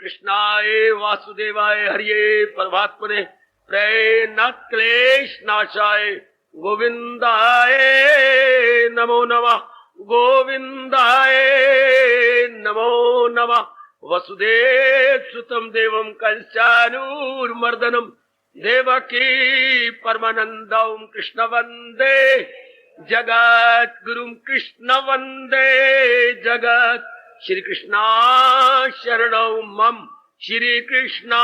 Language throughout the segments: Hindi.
कृष्णाय वासुदेवाय हरिये परमात्मने प्रेम क्लेश नाशाय गोविंदाय नमो नमः। गोविंदाय नमो नमः। वसुदेव सुतम देवम कंसानूरमर्दनम देवकी परमानंदम कृष्ण वंदे जगत गुरुम कृष्ण वंदे जगत। श्री कृष्णा शरणौ मम श्री कृष्णा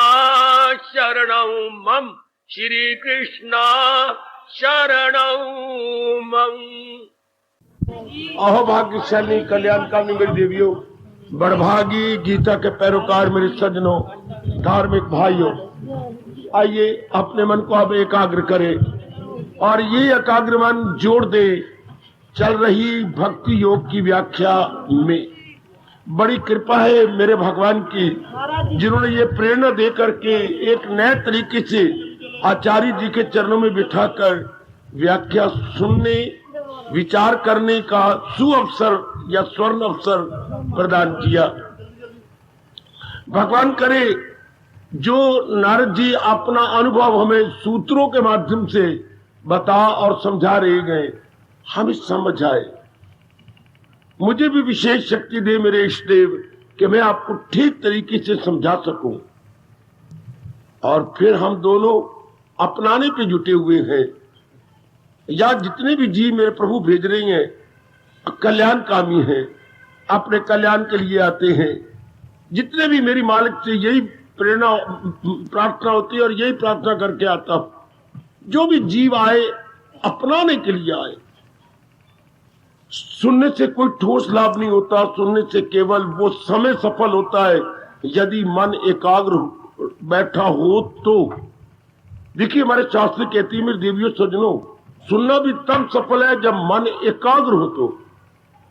शरणौ मम श्री कृष्णा शरणौ मम। अहो भाग्यशाली कल्याणकामी मेरी देवियों, बड़भागी गीता के पैरोकार मेरे सज्जनों, धार्मिक भाइयों, आइए अपने मन को अब एकाग्र करें और ये एकाग्र मन जोड़ दे चल रही भक्ति योग की व्याख्या में। बड़ी कृपा है मेरे भगवान की, जिन्होंने ये प्रेरणा दे करके एक नए तरीके से आचार्य जी के चरणों में बिठाकर व्याख्या सुनने विचार करने का सुअवसर या स्वर्ण अवसर प्रदान किया। भगवान करे जो नारद जी अपना अनुभव हमें सूत्रों के माध्यम से बता और समझा रहे गए, हमें समझ आए। मुझे भी विशेष शक्ति दे मेरे इष्ट देव कि मैं आपको ठीक तरीके से समझा सकूं। और फिर हम दोनों अपनाने पे जुटे हुए हैं, या जितने भी जीव मेरे प्रभु भेज रहे हैं कल्याणकामी हैं, अपने कल्याण के लिए आते हैं। जितने भी मेरी मालिक से यही प्रेरणा प्रार्थना होती है और यही प्रार्थना करके आता हूं, जो भी जीव आए अपनाने के लिए आए। सुनने से कोई ठोस लाभ नहीं होता, सुनने से केवल वो समय सफल होता है यदि मन एकाग्र बैठा हो तो। देखिए हमारे शास्त्र कहती है मेरे देवियों सज्जनों, सुनना भी तब सफल है जब मन एकाग्र हो तो।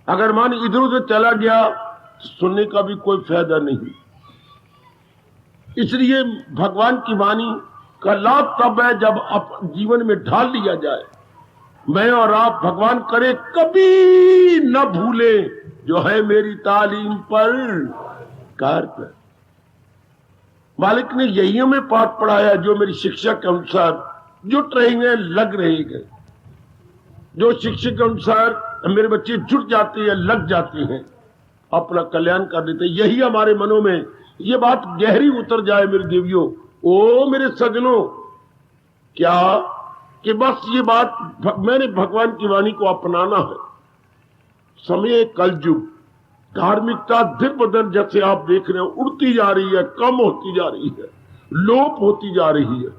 अगर मन इधर उधर चला गया सुनने का भी कोई फायदा नहीं। इसलिए भगवान की वाणी का लाभ तब है जब जीवन में ढाल लिया जाए। मैं और आप भगवान करे कभी न भूले जो है मेरी तालीम पर कार पर। मालिक ने यही हमें पाठ पढ़ाया जो मेरी शिक्षा के अनुसार जुट रहेंगे लग रहेंगे। जो शिक्षा के अनुसार मेरे बच्चे जुट जाते हैं लग जाते हैं अपना कल्याण कर देते हैं। यही हमारे मनों में ये बात गहरी उतर जाए मेरे देवियों। ओ मेरे सज्जनों, क्या कि बस ये बात मैंने भगवान की वाणी को अपनाना है। समय कलयुग, धार्मिकता दिन ब दिन जैसे आप देख रहे हो उड़ती जा रही है, कम होती जा रही है, लोप होती जा रही है।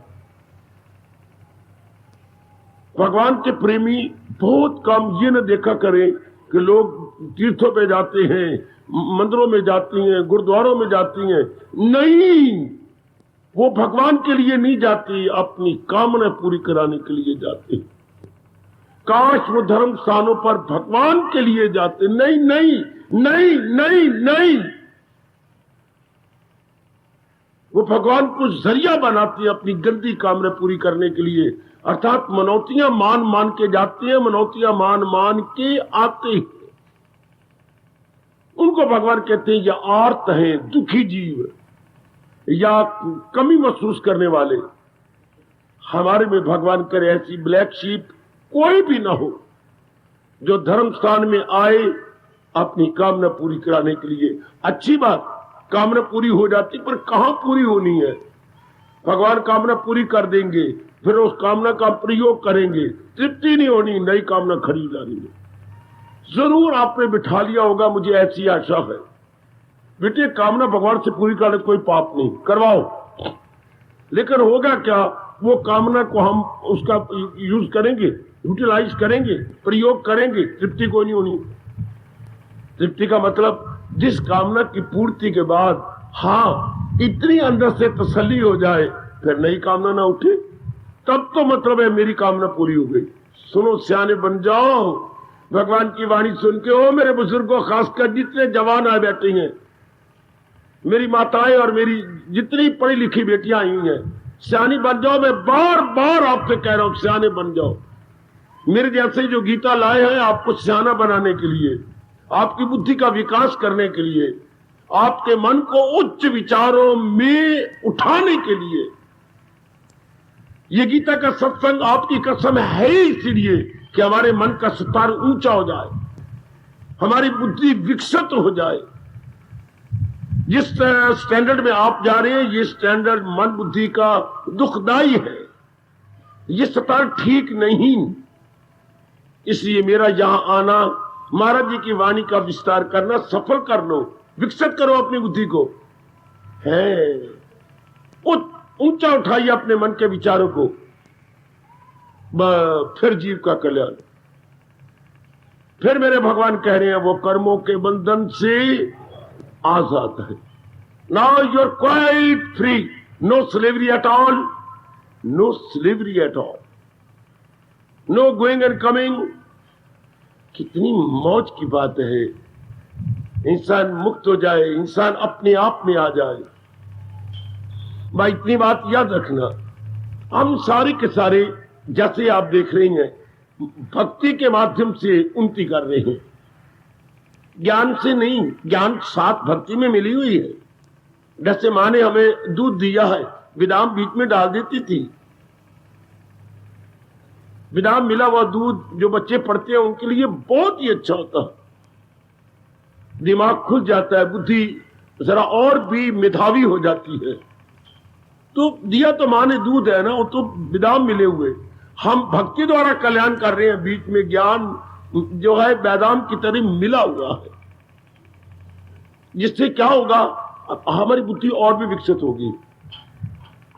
भगवान के प्रेमी बहुत कम। ये न देखा करें कि लोग तीर्थों पे जाते हैं, मंदिरों में जाती हैं, गुरुद्वारों में जाती हैं। नहीं, वो भगवान के लिए नहीं जाती, अपनी कामना पूरी कराने के लिए जाते। काश वो धर्म स्थानों पर भगवान के लिए जाते। नहीं नहीं नहीं नहीं नहीं, वो भगवान को जरिया बनाती है अपनी गंदी कामना पूरी करने के लिए। अर्थात मनौतियां मान मान के जाते हैं, मनौतियां मान मान के आते हैं। उनको भगवान कहते हैं या आर्त है, दुखी जीव या कमी महसूस करने वाले। हमारे में भगवान करे ऐसी ब्लैक शीप कोई भी ना हो जो धर्म स्थान में आए अपनी कामना पूरी कराने के लिए। अच्छी बात, कामना पूरी हो जाती, पर कहां पूरी होनी है? भगवान कामना पूरी कर देंगे, फिर उस कामना का प्रयोग करेंगे, तृप्ति नहीं होनी, नई कामना खरीद लानी है। जरूर आपने बिठा लिया होगा, मुझे ऐसी आशा है। बेटे कामना भगवान से पूरी करने कोई पाप नहीं, करवाओ। लेकिन होगा क्या, वो कामना को हम उसका यूज करेंगे, यूटिलाइज करेंगे, प्रयोग करेंगे, तृप्ति को नहीं होनी। तृप्ति का मतलब जिस कामना की पूर्ति के बाद हाँ इतनी अंदर से तसल्ली हो जाए फिर नई कामना ना उठे, तब तो मतलब है मेरी कामना पूरी हो गई। सुनो सियाने बन जाओ, भगवान की वाणी सुन के। ओ मेरे बुजुर्गों, खासकर जितने जवान आए बैठे हैं, मेरी माताएं और मेरी जितनी पढ़ी लिखी बेटियां आई हैं, सियानी बन जाओ। मैं बार बार आपसे कह रहा हूं सियाने बन जाओ। मेरे जैसे जो गीता लाए हैं आपको सियाना बनाने के लिए, आपकी बुद्धि का विकास करने के लिए, आपके मन को उच्च विचारों में उठाने के लिए। ये गीता का सत्संग आपकी कसम है इसलिए कि हमारे मन का स्तर ऊंचा हो जाए, हमारी बुद्धि विकसित हो जाए। जिस स्टैंडर्ड में आप जा रहे हैं, ये स्टैंडर्ड मन बुद्धि का दुखदाई है, ये स्तर ठीक नहीं। इसलिए मेरा यहां आना, महाराज जी की वाणी का विस्तार करना, सफल कर लो, विकसित करो अपनी बुद्धि को, है ऊंचा उठाइए अपने मन के विचारों को, फिर जीव का कल्याण। फिर मेरे भगवान कह रहे हैं वो कर्मों के बंधन से आजाद है। Now you are quite free, no slavery at all, no slavery at all, no going and coming. कितनी मौज की बात है, इंसान मुक्त हो जाए, इंसान अपने आप में आ जाए। भाई इतनी बात याद रखना, हम सारे के सारे जैसे आप देख रहे हैं भक्ति के माध्यम से उन्नति कर रहे हैं, ज्ञान से नहीं। ज्ञान साथ भक्ति में मिली हुई है। जैसे माँ ने हमें दूध दिया है, विदाम बीच में डाल देती थी, विदाम मिला हुआ दूध जो बच्चे पढ़ते हैं उनके लिए बहुत ही अच्छा होता है, दिमाग खुल जाता है, बुद्धि जरा और भी मेधावी हो जाती है। तो दिया तो माँ ने दूध है ना, वो तो विदाम मिले हुए। हम भक्ति द्वारा कल्याण कर रहे हैं, बीच में ज्ञान जो है बादाम की तरह मिला हुआ है, जिससे क्या होगा, हमारी बुद्धि और भी विकसित होगी।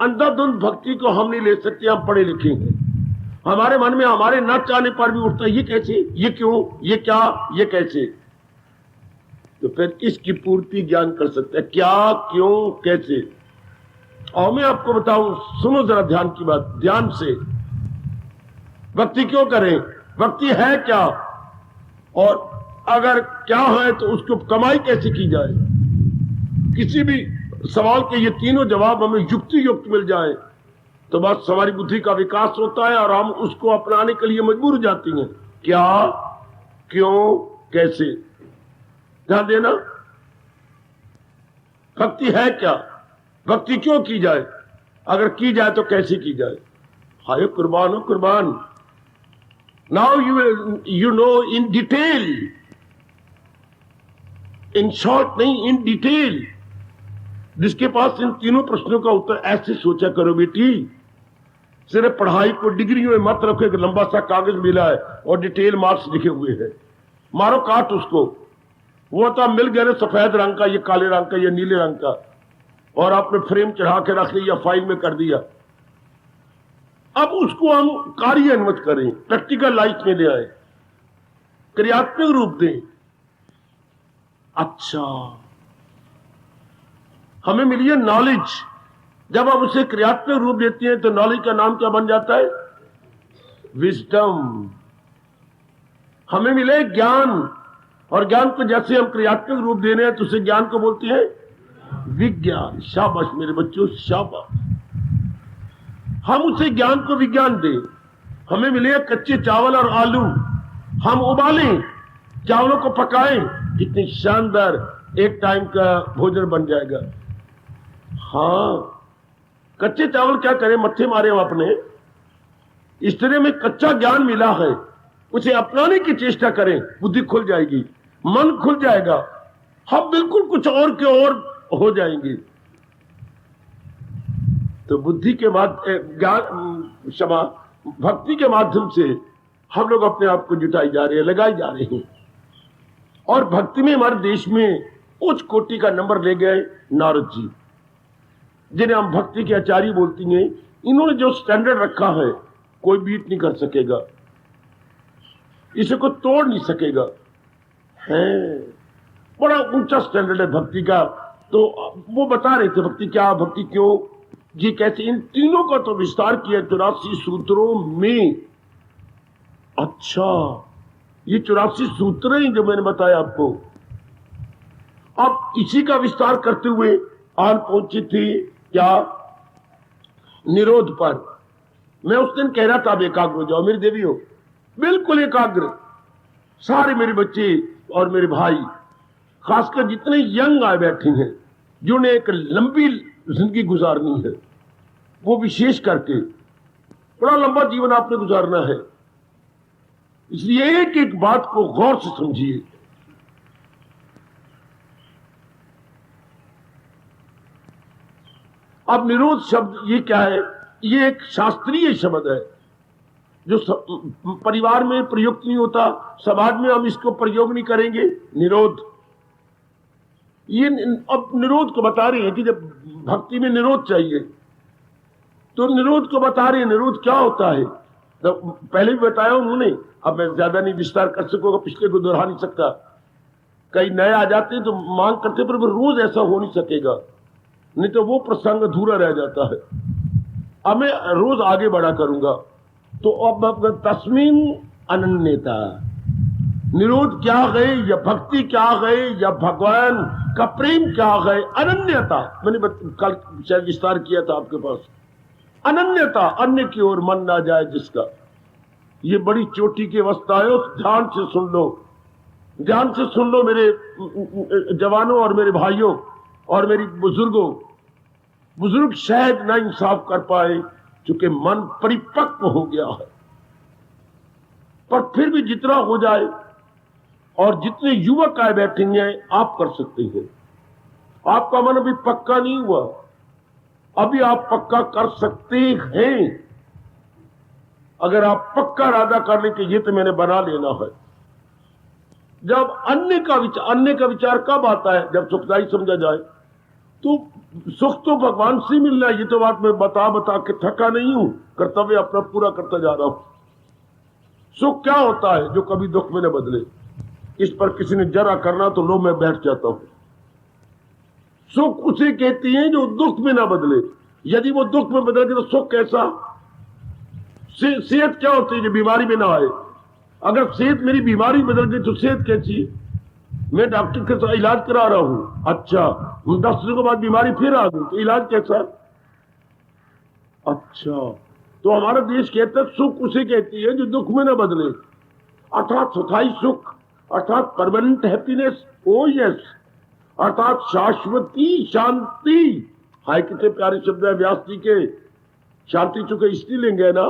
अंधाधुंध भक्ति को हम नहीं ले सकते, हम पढ़े लिखे हैं। हमारे मन में हमारे न चाहने पर भी उठता है, ये कैसे, ये क्यों, ये क्या, ये कैसे। तो फिर इसकी पूर्ति ज्ञान कर सकते हैं, क्या, क्यों, कैसे। और मैं आपको बताऊं, सुनो जरा ध्यान की बात, ध्यान से। भक्ति क्यों करें, भक्ति है क्या, और अगर क्या है तो उसको कमाई कैसे की जाए। किसी भी सवाल के ये तीनों जवाब हमें युक्ति युक्त मिल जाए तो बस हमारी बुद्धि का विकास होता है और हम उसको अपनाने के लिए मजबूर हो जाती हैं। क्या, क्यों, कैसे। ध्यान देना, भक्ति है क्या, भक्ति क्यों की जाए, अगर की जाए तो कैसे की जाए। हाय कुर्बान हो कुर्बान। Now you know in detail, in short नहीं, इन डिटेल। जिसके पास इन तीनों प्रश्नों का उत्तर ऐसे सोचा करो बेटी, सिर्फ पढ़ाई को डिग्री में मत रखो, एक लंबा सा कागज मिला है और डिटेल मार्क्स लिखे हुए हैं, मारो काट उसको। वो तो मिल गया ना सफेद रंग का, ये काले रंग का, ये नीले रंग का, और आपने फ्रेम चढ़ा के रख लिया, फाइल में कर दिया। अब उसको हम कार्यान्वित करें, प्रैक्टिकल लाइफ में ले आए, क्रियात्मक रूप दें। अच्छा, हमें मिली है नॉलेज, जब आप उसे क्रियात्मक रूप देते हैं तो नॉलेज का नाम क्या बन जाता है, विजडम। हमें मिले ज्ञान, और ज्ञान को जैसे हम क्रियात्मक रूप दे रहे हैं तो उसे ज्ञान को बोलते हैं विज्ञान। शाबाश मेरे बच्चों, शाबाश। हम उसे ज्ञान को विज्ञान दें। हमें मिले कच्चे चावल और आलू, हम उबालें, चावलों को पकाएं, कितनी शानदार एक टाइम का भोजन बन जाएगा। हाँ, कच्चे चावल क्या करें, मत्थे मारे हम अपने। इस तरह में कच्चा ज्ञान मिला है, उसे अपनाने की चेष्टा करें, बुद्धि खुल जाएगी, मन खुल जाएगा, हम बिल्कुल कुछ और के और हो जाएंगे। तो बुद्धि के बाद ज्ञान क्षमा भक्ति के माध्यम से हम लोग अपने आप को जुटाई जा रहे हैं, लगाई जा रहे हैं। और भक्ति में हमारे देश में उच्च कोटि का नंबर ले गए नारद जी, जिन्हें हम भक्ति के आचार्य बोलती हैं। इन्होंने जो स्टैंडर्ड रखा है कोई बीट नहीं कर सकेगा, इसे कोई तोड़ नहीं सकेगा, है बड़ा ऊंचा स्टैंडर्ड है भक्ति का। तो वो बता रहे थे भक्ति क्या, भक्ति क्यों, जी कैसे, इन तीनों का तो विस्तार किया 84 सूत्रों में। अच्छा, ये 84 सूत्र हैं जो मैंने बताया आपको। अब इसी का विस्तार करते हुए आन पहुंची थी क्या, निरोध पर। मैं उस दिन कह रहा था अब एकाग्र हो जाओ मेरी देवी हो, बिल्कुल एकाग्र, सारे मेरे बच्चे और मेरे भाई खासकर जितने यंग आए बैठे हैं, जिन्हें एक लंबी जिंदगी गुजारनी है, वो विशेष करके बड़ा लंबा जीवन आपने गुजारना है, इसलिए एक एक बात को गौर से समझिए। अब निरोध शब्द ये क्या है? ये एक शास्त्रीय शब्द है जो परिवार में प्रयुक्त नहीं होता, समाज में हम इसको प्रयोग नहीं करेंगे। निरोध, ये अब निरोध को बता रहे हैं कि जब भक्ति में निरोध चाहिए तो निरोध को बता रहे हैं। निरोध क्या होता है तो पहले भी बताया उन्होंने, अब मैं ज्यादा नहीं विस्तार कर सकूंगा, पिछले को दोहरा नहीं सकता। कई नए आ जाते हैं तो मांग करते, पर रोज ऐसा हो नहीं सकेगा, नहीं तो वो प्रसंग अधूरा रह जाता है। अब मैं रोज आगे बढ़ा करूंगा। तो अब तस्मीन अनन्यता, निरोध क्या है, या भक्ति क्या है, या भगवान का प्रेम क्या है? अनन्यता, मैंने कल शायद विस्तार किया था आपके पास। अनन्यता, अन्य की ओर मन ना जाए जिसका, ये बड़ी चोटी की अवस्था है। ध्यान से सुन लो, ध्यान से सुन लो मेरे जवानों और मेरे भाइयों और मेरी बुजुर्गों। बुजुर्ग शायद ना इंसाफ कर पाए क्योंकि मन परिपक्व हो गया है, पर फिर भी जितना हो जाए और जितने युवक आए बैठेंगे आप कर सकते हैं। आपका मन अभी पक्का नहीं हुआ, अभी आप पक्का कर सकते हैं। अगर आप पक्का इरादा कर ले कि ये तो मैंने बना लेना है। जब अन्य का विचार कब आता है? जब सुखदायी समझा जाए। तो सुख तो भगवान से मिलना है, ये तो बात मैं बता के थका नहीं हूं, कर्तव्य अपना पूरा करता जा रहा हूं। सुख क्या होता है? जो कभी दुख में न बदले। इस पर किसी ने जरा करना तो लो मैं बैठ जाता हूं। सुख उसे कहती है जो दुख में ना बदले। यदि वो दुख में बदल गए तो सुख कैसा? सेहत क्या होती है जो बीमारी में ना आए? अगर सेहत मेरी बीमारी बदल गई तो सेहत कैसी? मैं डॉक्टर के साथ इलाज करा रहा हूं, अच्छा 10 दिनों के बाद बीमारी फिर आ गई तो इलाज कैसा? अच्छा, तो हमारा देश कहता है सुख उसे कहती है जो दुख में ना बदले, अर्थात स्थायी सुख, अर्थात परमानेंट हैप्पीनेस। ओ यस, अर्थात शाश्वती शांति। हाय कितने प्यारे शब्द है व्यास जी के। शांति चूंकि स्त्रीलिंग है ना,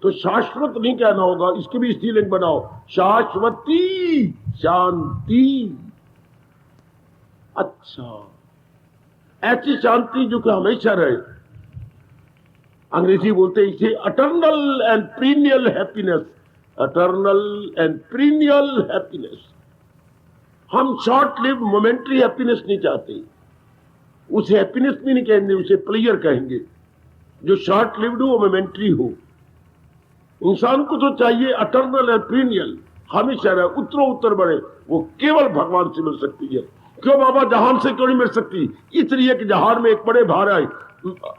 तो शाश्वत नहीं कहना होगा, इसके भी स्त्रीलिंग बनाओ, शाश्वती शांति। अच्छा, ऐसी शांति जो कि हमेशा रहे। अंग्रेजी बोलते हैं इसे eternal and period happiness. Eternal and period happiness. हम शॉर्ट लिव मोमेंट्री हैप्पीनेस नहीं चाहते, उसे हैप्पीनेस भी नहीं कहेंगे, उसे प्लेजर कहेंगे। जो शॉर्ट लिव्ड हो, मोमेंट्री हो। इंसान को तो चाहिए अटर्नल एंड पीरियड, हमेशा रहे, उत्तरों उत्तर बढ़े। वो केवल भगवान से मिल सकती है। क्यों बाबा? जहान से क्यों नहीं मिल सकती? इसलिए कि जहान में एक बड़े भारा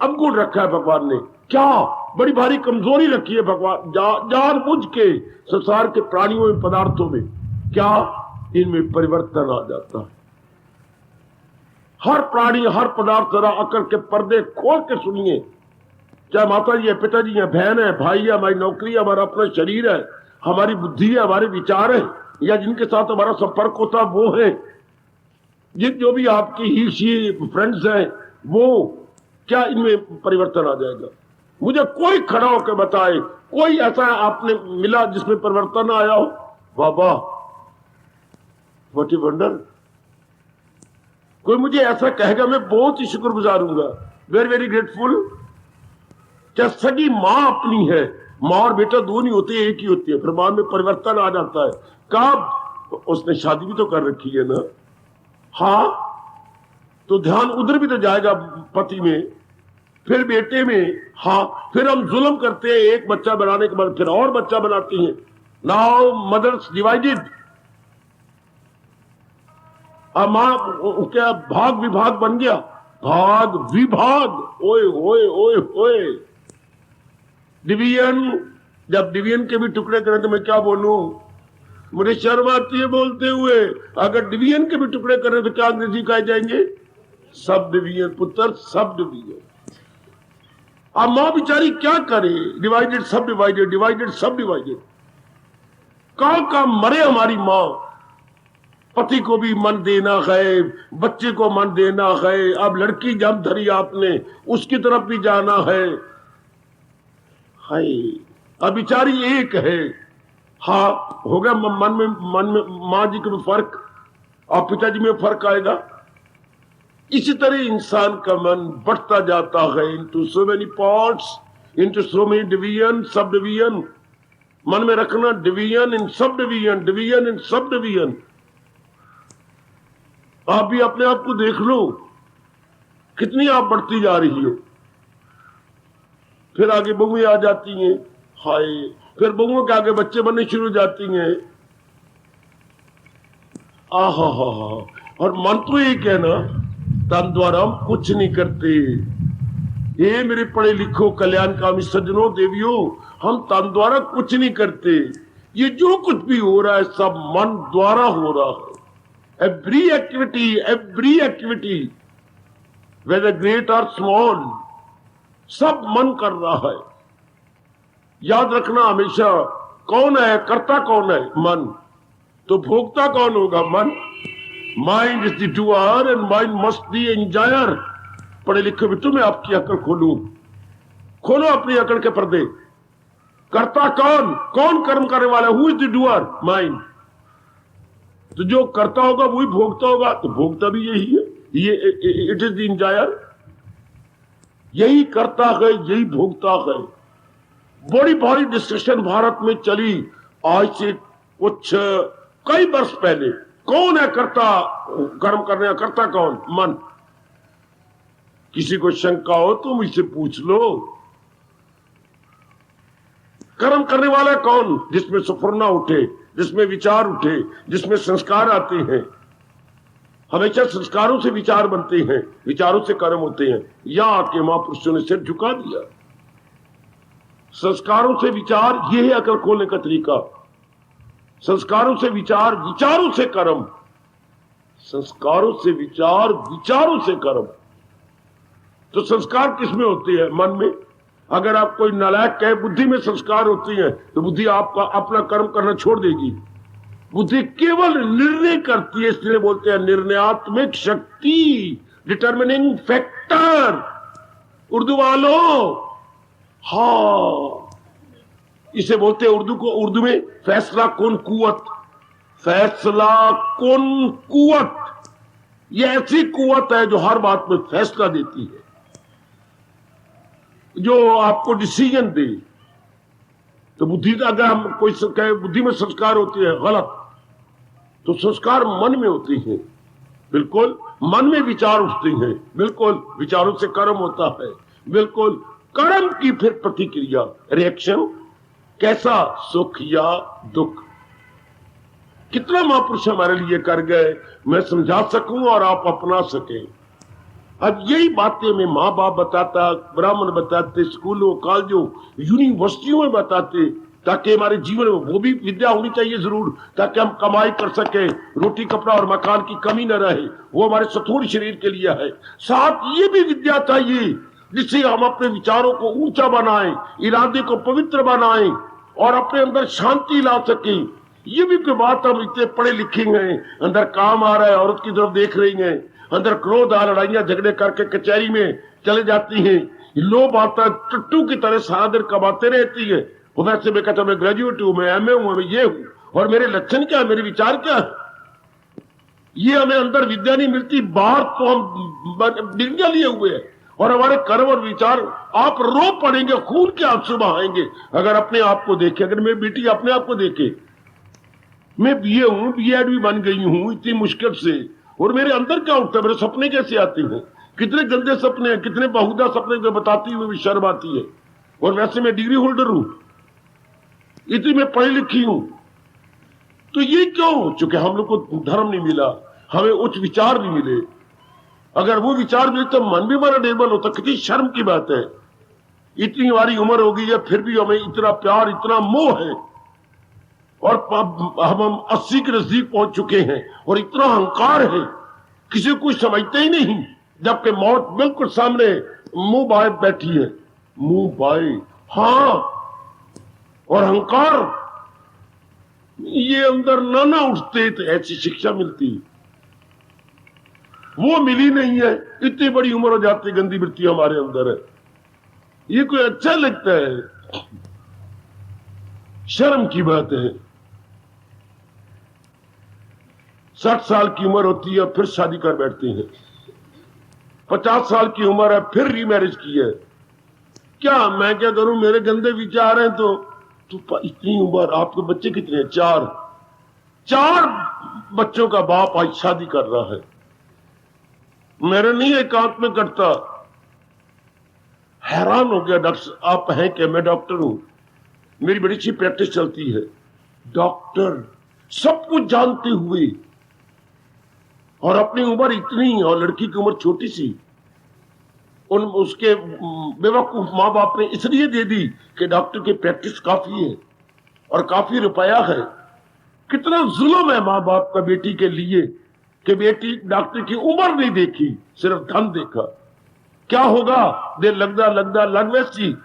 अवगुण रखा है भगवान ने। क्या बड़ी भारी कमजोरी रखी है भगवान जान बुझ के संसार के प्राणियों में, पदार्थों में। क्या इनमें परिवर्तन आ जाता है? हर प्राणी, हर पदार्थ जरा आकर के पर्दे खोल के सुनिए। चाहे माता जी है, पिताजी है, बहन है, भाई है, हमारी नौकरी है, हमारा अपना शरीर है, हमारी बुद्धि है, हमारे विचार है, या जिनके साथ हमारा संपर्क होता है वो है, जो भी आपकी ही फ्रेंड्स हैं वो, क्या इनमें परिवर्तन आ जाएगा? मुझे कोई खड़ा होकर बताए, कोई ऐसा आपने मिला जिसमें परिवर्तन आया हो? बाबा व्हाट ए वंडर। कोई मुझे ऐसा कहेगा, मैं बहुत ही शुक्रगुजार हूंगा, वेरी वेरी ग्रेटफुल। क्या सगी मां अपनी है? मां और बेटा दो नहीं होते, एक ही होती है, फिर मां में परिवर्तन आ जाता है। कब? उसने शादी भी तो कर रखी है ना। हाँ, तो ध्यान उधर भी तो जाएगा, पति में, फिर बेटे में। हाँ, फिर हम जुल्म करते हैं, एक बच्चा बनाने के बाद फिर और बच्चा बनाती हैं। Now mothers divided. अब मां क्या भाग विभाग बन गया? भाग विभाग, ओए ओए ओए ओए। डिवीजन, जब डिवीजन के भी टुकड़े करें तो मैं क्या बोलूं? मुझे शर्म आती है बोलते हुए। अगर डिवीजन के भी टुकड़े करें तो क्या अंग्रेजी कहे जाएंगे? सब डिवीजन पुत्र, सब डिवीजन। अब मां बेचारी क्या करे? डिवाइडेड सब डिवाइडेड, डिवाइडेड सब डिवाइडेड। कहां मरे हमारी मां। पति को भी मन देना है, बच्चे को मन देना है, अब लड़की जब धरी आपने उसकी तरफ भी जाना है। हाय, अब बिचारी एक है। हाँ, हो गया मन में माँ जी के फर्क और पिताजी में फर्क आएगा। इसी तरह इंसान का मन बढ़ता जाता है into so many parts, into so many division, sub division. मन में रखना division in sub division, division in sub division. आप भी अपने आप को देख लो, कितनी आप बढ़ती जा रही हो। फिर आगे बहुएं आ जाती हैं, हाय, फिर बहुओं के आगे बच्चे बनने शुरू हो जाती हैं। आहा हा हा। और मन तो एक है ना, तन द्वारा हम कुछ नहीं करते। ये मेरे पढ़े लिखो कल्याणकामी सज्जनों देवियों, हम तन द्वारा कुछ नहीं करते। ये जो कुछ भी हो रहा है सब मन द्वारा हो रहा है। एवरी एक्टिविटी वेदर ग्रेट और स्मॉल, सब मन कर रहा है। याद रखना हमेशा, कौन है कर्ता, कौन है मन, तो भोक्ता कौन होगा, मन। Mind is the doer and mind must be enjoyer. पढ़े लिखे मित्रों, मैं आपकी अकल खोलो अपनी अकल के पर्दे। कर्ता कौन, कौन कर्म करने वाला, who is the doer, mind. तो जो कर्ता होगा वही भोगता होगा, तो भोगता भी यही है, ये इट इज द एंजॉयर। यही कर्ता है, यही भोगता है। बड़ी भारी डिस्कशन भारत में चली आज से कुछ कई वर्ष पहले। कौन है कर्ता, कर्म करने का कर्ता कौन, मन। किसी को शंका हो तो मुझसे पूछ लो, कर्म करने वाला कौन, जिसमें सुफुरना उठे, जिसमें विचार उठे, जिसमें संस्कार आते हैं। हमेशा संस्कारों से विचार बनते हैं, विचारों से कर्म होते हैं। या आके महापुरुषों ने सिर झुका दिया। संस्कारों से विचार, यह है अकल खोलने का तरीका। संस्कारों से विचार, विचारों से कर्म। संस्कारों से विचार, विचारों से कर्म। तो संस्कार किसमें होते हैं, मन में। अगर आप कोई नालायक कहे बुद्धि में संस्कार होती हैं, तो बुद्धि आपका अपना कर्म करना छोड़ देगी। बुद्धि केवल निर्णय करती है, इसलिए बोलते हैं निर्णयात्मक शक्ति, डिटर्मिनिंग फैक्टर। उर्दू वालों, हाँ, इसे बोलते हैं उर्दू में फैसला कुन कुवत। फैसला कुन कुवत, यह ऐसी कुवत है जो हर बात में फैसला देती है, जो आपको डिसीजन दे। तो बुद्धि, अगर हम कोई कहे बुद्धि में संस्कार होती है, गलत। तो संस्कार मन में होती हैं, बिल्कुल। मन में विचार उठते हैं, बिल्कुल। विचारों से कर्म होता है, बिल्कुल। कर्म की फिर प्रतिक्रिया, रिएक्शन, कैसा, सुख या दुख। कितना महापुरुष हमारे लिए कर गए, मैं समझा सकूं और आप अपना सकें। अब यही बातें मैं माँ बाप बताता, ब्राह्मण बताते, स्कूलों, कॉलेजों, यूनिवर्सिटियों में बताते, ताकि हमारे जीवन में वो भी विद्या होनी चाहिए जरूर, ताकि हम कमाई कर सके, रोटी कपड़ा और मकान की कमी न रहे। वो हमारे स्थूल शरीर के लिए है। साथ ये भी विद्या चाहिए जिससे हम अपने विचारों को ऊंचा बनाएं, इरादे को पवित्र बनाएं और अपने अंदर शांति ला सकें। ये भी कोई बात, हम इतने पढ़े लिखे हैं, अंदर काम आ रहा है, औरत की तरफ देख रही हैं, अंदर क्रोध आ, लड़ाइयां झगड़े करके कचहरी में चले जाती हैं, लोभ आता, टट्टू की तरह सारा दिन कमाते रहती है। वैसे मैं कहता मैं ग्रेजुएट हूं, मैं एमए हूं, मैं ये हूं, और मेरे लक्षण क्या है, मेरे विचार क्या है। ये हमें अंदर विद्या नहीं मिलती, बाहर तो हम डिग्रियां लिए हुए हैं, और हमारे कर्म और विचार, आप रो पड़ेंगे, खून के आंसू बहाएंगे अगर अपने आप को देखे। अगर मेरी बेटी अपने आप को देखे, मैं बीए हूं, बीएड भी बन गई हूं इतनी मुश्किल से, और मेरे अंदर क्या उठता है, मेरे सपने कैसे आते हैं, कितने गंदे सपने हैं, कितने बहुधा सपने जो बताती हुई भी शर्म आती है। और वैसे मैं डिग्री होल्डर हूं, इतनी मैं पढ़ी लिखी हूं। तो ये क्यों? चूंकि हम लोग को धर्म नहीं मिला, हमें उच्च विचार नहीं मिले। अगर वो विचार मिले तो मन भी हमारा निर्मल होता। कितनी शर्म की बात है, इतनी हमारी उम्र हो गई है फिर भी हमें इतना प्यार, इतना मोह है, और हम 80 के नजदीक पहुंच चुके हैं, और इतना अहंकार है, किसी को समझते ही नहीं, जबकि मौत बिल्कुल सामने मुंह बाए बैठी है, मुंह बाए। हाँ, और अहंकार, ये अंदर ना उठते तो ऐसी शिक्षा मिलती, वो मिली नहीं है। इतनी बड़ी उम्र हो जाती, गंदी वृत्ति हमारे अंदर है। ये कोई अच्छा लगता है? शर्म की बात है। 60 साल की उम्र होती है फिर शादी कर बैठते हैं, 50 साल की उम्र है फिर रीमैरिज की है। क्या मैं क्या करूं, मेरे गंदे विचार हैं तो इतनी उम्र, आपके बच्चे कितने हैं? 4 बच्चों का बाप आज शादी कर रहा है। मेरे नहीं एकांत में कटता। हैरान हो गया। डॉक्टर आप हैं क्या? मैं डॉक्टर हूं, मेरी बड़ी अच्छी प्रैक्टिस चलती है। डॉक्टर सब कुछ जानते हुए और अपनी उम्र इतनी और लड़की की उम्र छोटी सी, उसके बेवकूफ माँ बाप ने इसलिए दे दी कि डॉक्टर की प्रैक्टिस काफी है और काफी रुपया है। कितना जुल्म है माँ बाप का बेटी के लिए कि बेटी डॉक्टर की उम्र नहीं देखी, सिर्फ धन देखा। क्या होगा? दिल लग वैसी,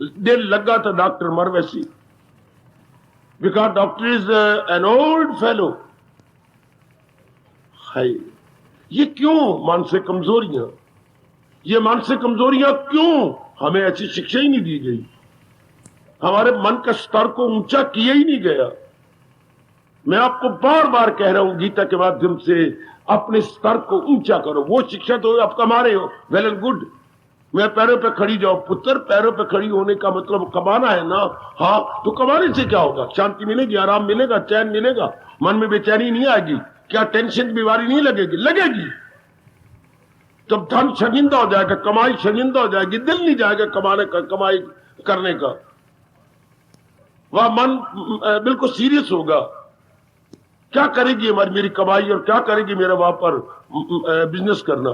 दिल लगा तो डॉक्टर मर वैसी। Because doctor is an old fellow. है ये क्यों? मानसिक कमजोरियां। ये मानसिक कमजोरियां क्यों? हमें ऐसी शिक्षा ही नहीं दी गई, हमारे मन का स्तर को ऊंचा किया ही नहीं गया। मैं आपको बार बार कह रहा हूं गीता के माध्यम से, अपने स्तर को ऊंचा करो। वो शिक्षा तो आप कमा रहे हो, वेल एंड गुड। मैं पैरों पे खड़ी जाओ पुत्र, पैरों पे खड़ी होने का मतलब कमाना है ना। हाँ, तो कमाने से क्या होगा? शांति मिलेगी, आराम मिलेगा, चैन मिलेगा, मन में बेचैनी नहीं आएगी। क्या टेंशन बीमारी नहीं लगेगी? लगेगी। जब धन शर्मिंदा हो जाएगा, कमाई शर्मिंदा हो जाएगी, दिल नहीं जाएगा कमाने का, कमाई करने का। वह मन बिल्कुल सीरियस होगा। क्या करेगी हमारी मेरी कमाई और क्या करेगी मेरा वहां पर बिजनेस करना?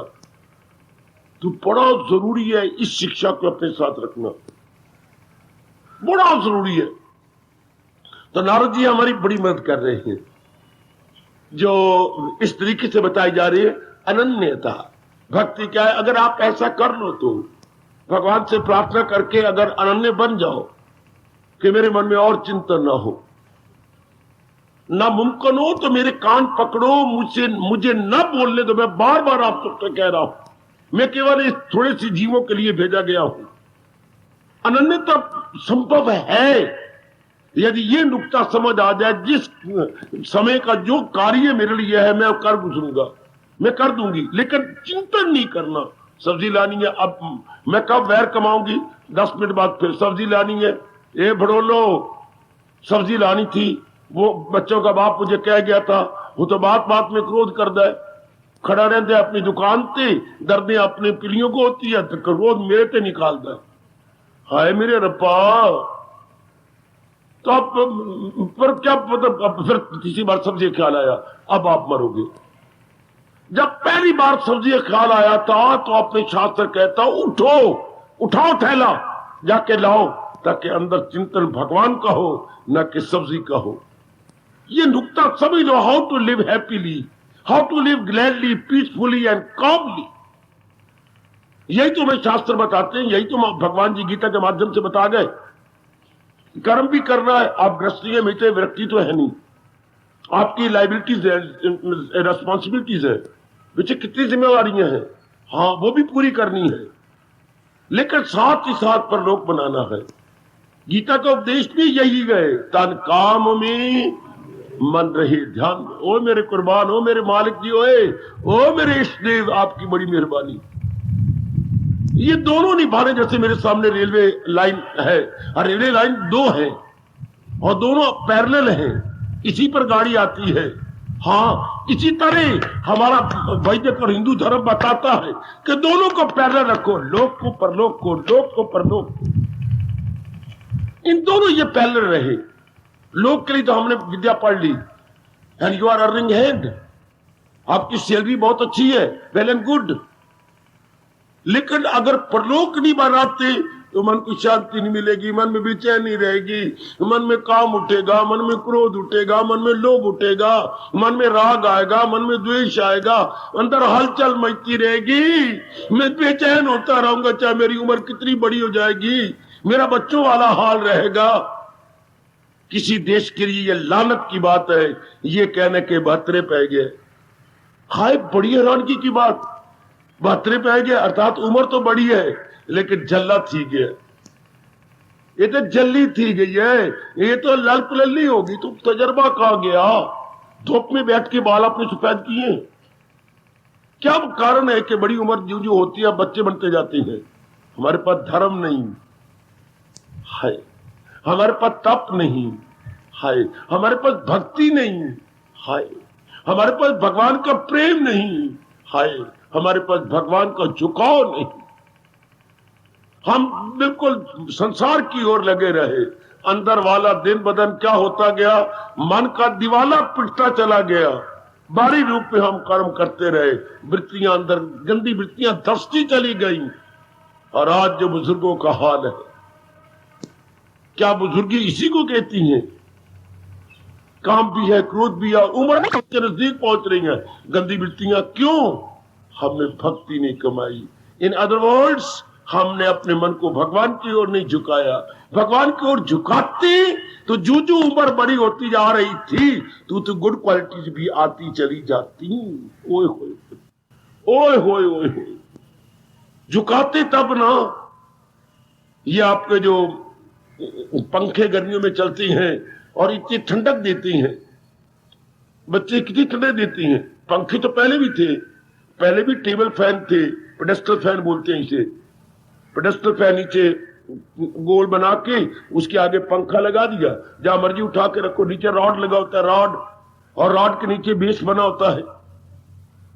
तो बड़ा जरूरी है इस शिक्षा को अपने साथ रखना, बड़ा जरूरी है। तो नारद जी हमारी बड़ी मदद कर रहे हैं, जो इस तरीके से बताई जा रही है अनन्यता। भक्ति क्या है? अगर आप ऐसा कर लो तो भगवान से प्रार्थना करके अगर अनन्य बन जाओ कि मेरे मन में और चिंतन ना हो, ना मुमकिन हो तो मेरे कान पकड़ो, मुझे न बोलने दो। मैं बार बार आप सबसे कह रहा हूं, मैं केवल इस थोड़े सी जीवों के लिए भेजा गया हूं। अनन्यता संभव है यदि ये नुक्ता समझ आ जाए, जिस समय का जो कार्य मेरे लिए है मैं कर गुजरूंगा, मैं कर दूंगी, लेकिन चिंतन नहीं करना। सब्जी लानी है, अब मैं कब वैर कमाऊंगी? 10 मिनट बाद फिर सब्जी लानी है। ये भड़ोलो, सब्जी लानी थी, वो बच्चों का बाप मुझे कह गया था, वो तो बात बात में क्रोध कर दे, खड़ा रहते अपनी दुकान पे, दर्दे अपने पिलियों को होती है तो क्रोध मेरे पे निकाल दे। हाय मेरे रब्बा। तो अब पर क्या मतलब, फिर तीसरी बार सब्जी ख्याल आया, अब आप मरोगे। जब पहली बार सब्जी ख्याल आया था तो अपने शास्त्र कहता, उठो, उठाओ थैला, जाके लाओ, ताकि अंदर चिंतन भगवान का हो, न कि सब्जी का हो। ये नुक्ता समझ लो। How to live happily, how to live gladly, peacefully and calmly. यही तो हमें शास्त्र बताते हैं, यही तो भगवान जी गीता के माध्यम से बता गए। कर्म भी करना है। आप गृहस्थी के मिटे व्यक्ति तो है नहीं, आपकी लाइबिलिटीज है, रेस्पॉन्सिबिलिटीज है, पीछे कितनी जिम्मेवारियां हैं, हाँ वो भी पूरी करनी है, लेकिन साथ ही साथ पर लोक बनाना है। गीता का उपदेश भी यही गए, तन काम में मन रहे ध्यान। ओ मेरे कुर्बान, ओ मेरे मालिक जी, ओ मेरे इष्ट देव, आपकी बड़ी मेहरबानी। ये दोनों निभाने, जैसे मेरे सामने रेलवे लाइन है और रेलवे लाइन 2 है और दोनों पैरेलल हैं, इसी पर गाड़ी आती है। हाँ, इसी तरह हमारा वैदिक और हिंदू धर्म बताता है कि दोनों को पैरेलल रखो, लोक को परलोक को, लोक को परलोक को। इन दोनों ये पैरेलल रहे। लोक के लिए तो हमने विद्या पढ़ ली, and you are earning hand, आपकी सैलरी बहुत अच्छी है, वेल एंड गुड, लेकिन अगर परलोक नहीं बनाते तो मन को शांति नहीं मिलेगी, मन में बेचैनी रहेगी, मन में काम उठेगा, मन में क्रोध उठेगा, मन में लोभ उठेगा, मन में राग आएगा, मन में द्वेष आएगा, अंदर हलचल मचती रहेगी। मैं बेचैन होता रहूंगा, चाहे मेरी उम्र कितनी बड़ी हो जाएगी, मेरा बच्चों वाला हाल रहेगा। किसी देश के लिए ये लानत की बात है ये कहने के 72 पे गए। हाय बड़ी हैरानगी की बात, 72 पे गए, अर्थात उम्र तो बड़ी है लेकिन जल्ला थी गया। ये तो जल्दी थी गई है, ये तो लाल पलल्ली होगी। तो तजर्बा कहां गया? धूप में बैठ के बाल अपने सफेद किए। क्या कारण है कि बड़ी उम्र जो जो होती है बच्चे बनते जाते हैं? हमारे पास धर्म नहीं है, हमारे पास तप नहीं है, हमारे पास भक्ति नहीं है, हमारे पास भगवान का प्रेम नहीं है, हमारे पास भगवान का झुकाव नहीं। हम बिल्कुल संसार की ओर लगे रहे। अंदर वाला दिन बदन क्या होता गया? मन का दिवाला पिटता चला गया। बाहरी रूप में हम कर्म करते रहे, वृत्तियां अंदर गंदी वृत्तियां धसती चली गई। और आज जो बुजुर्गों का हाल है, क्या बुजुर्गी इसी को कहती हैं? काम भी है, क्रोध भी है, उम्र के नजदीक पहुंच रही है, गंदी वृत्तियां। क्यों? हमने भक्ति नहीं कमाई। इन अदर वर्ड्स, हमने अपने मन को भगवान की ओर नहीं झुकाया। भगवान की ओर झुकाते तो जो जो उम्र बड़ी होती जा रही थी तो गुड क्वालिटीज भी आती चली जाती। ओए होए ओए होए ओए होए, झुकाते तब ना। ये आपके जो पंखे गर्मियों में चलती हैं और इतनी ठंडक देती हैं, बच्चे कितनी ठंडक देती हैं। पंखे तो पहले भी थे, पहले भी टेबल फैन थे, पेडेस्टल फैन बोलते हैं इसे। पेडेस्टल फैन नीचे गोल बना के उसके आगे पंखा लगा दिया, जहां मर्जी उठा के रखो। नीचे रॉड लगा होता है, रॉड, और रॉड के नीचे बेस बना होता है,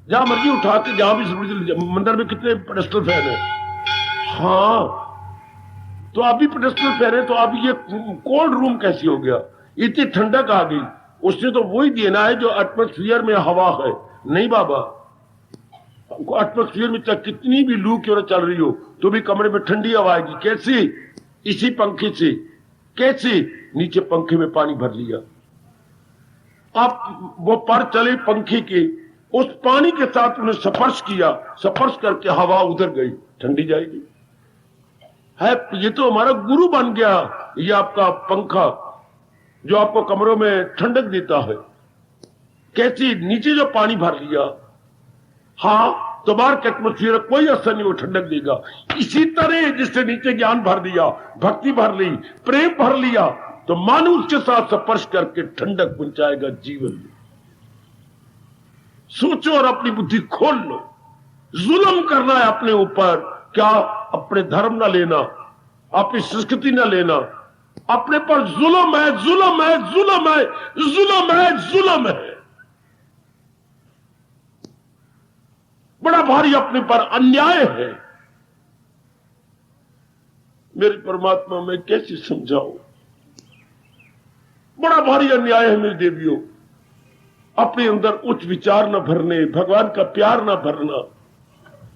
जहां मर्जी उठा के, जहां भी। मंदिर में कितने पेडेस्टल फैन है? हाँ, तो अभी पेडेस्टल फैन है, तो अभी ये कोल्ड रूम कैसी हो गया? इतनी ठंडक आ गई। उसने तो वही देना है जो एटमोस्फियर में हवा है। नहीं बाबा, एटमोस्फियर में चाहे कितनी भी लू क्यों चल रही हो तो भी कमरे में ठंडी हवा आएगी। कैसी? इसी पंखे से। कैसे? नीचे पंखे में पानी भर लिया, अब वो पर चले पंखे के, उस पानी के साथ उन्हें स्पर्श किया, स्पर्श करके हवा उधर गई, ठंडी जाएगी। है, ये तो हमारा गुरु बन गया। ये आपका पंखा जो आपको कमरों में ठंडक देता है। कैसी? नीचे जो पानी भर लिया, हाँ, तो बाहर के एटमोस्फियर कोई असर नहीं, वो ठंडक देगा। इसी तरह जिससे नीचे ज्ञान भर दिया, भक्ति भर ली, प्रेम भर लिया, तो मानो उसके साथ स्पर्श करके ठंडक पहुंचाएगा जीवन में। सोचो और अपनी बुद्धि खोल लो। जुल्म करना है अपने ऊपर, क्या? अपने धर्म ना लेना, अपनी संस्कृति ना लेना, अपने पर जुल्म है, जुल्म है, जुल्म है, जुल्म है, जुल्म है। बड़ा भारी अपने पर अन्याय है। मेरे परमात्मा, मैं कैसे समझाऊं? बड़ा भारी अन्याय है मेरी देवियों। अपने अंदर उच्च विचार न भरने, भगवान का प्यार न भरना,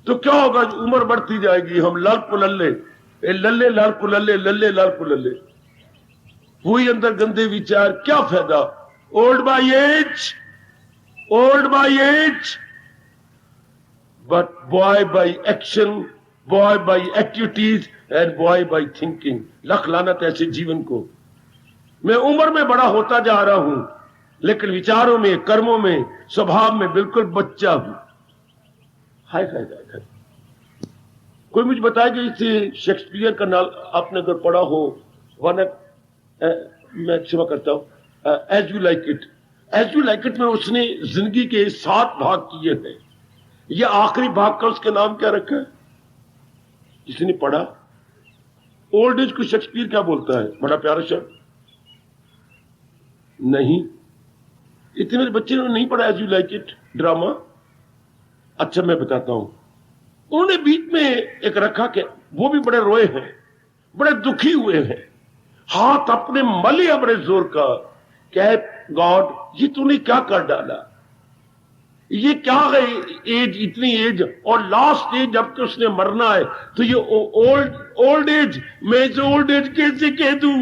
तो क्या होगा? उम्र बढ़ती जाएगी, हम लाल पुलल्ले, लल्ले लाल पुलल्ले, लल्ले लाल पुलल्ले, वही अंदर गंदे विचार। क्या फायदा? Old by age, old by age, but boy by action, boy by activities and boy by thinking। लख लानत ऐसे जीवन को। मैं उम्र में बड़ा होता जा रहा हूं लेकिन विचारों में, कर्मों में, स्वभाव में बिल्कुल बच्चा हूं। हाय हाय हाय। कोई मुझे बताएगा इसे शेक्सपियर का नाम आपने अगर पढ़ा हो, वन, मैं क्षमा करता हूं, as you like it. As you like it में उसने जिंदगी के 7 भाग किए हैं। ये आखिरी भाग का उसका नाम क्या रखा है? किसी ने पढ़ा? ओल्ड एज को शेक्सपियर क्या बोलता है? बड़ा प्यारा शब्द नहीं। इतने मेरे बच्चे ने नहीं पढ़ा as you like it drama. अच्छा, मैं बताता हूं। उन्होंने बीच में एक रखा के वो भी बड़े रोए हैं, बड़े दुखी हुए हैं, हाथ अपने मले बड़े जोर का। क्या है? गॉड, ये तूने क्या कर डाला? ये क्या है? एज, इतनी एज, और लास्ट एज जब कि उसने मरना है, तो ये ओल्ड एज, मैं इसे ओल्ड एज कैसे कह दूं?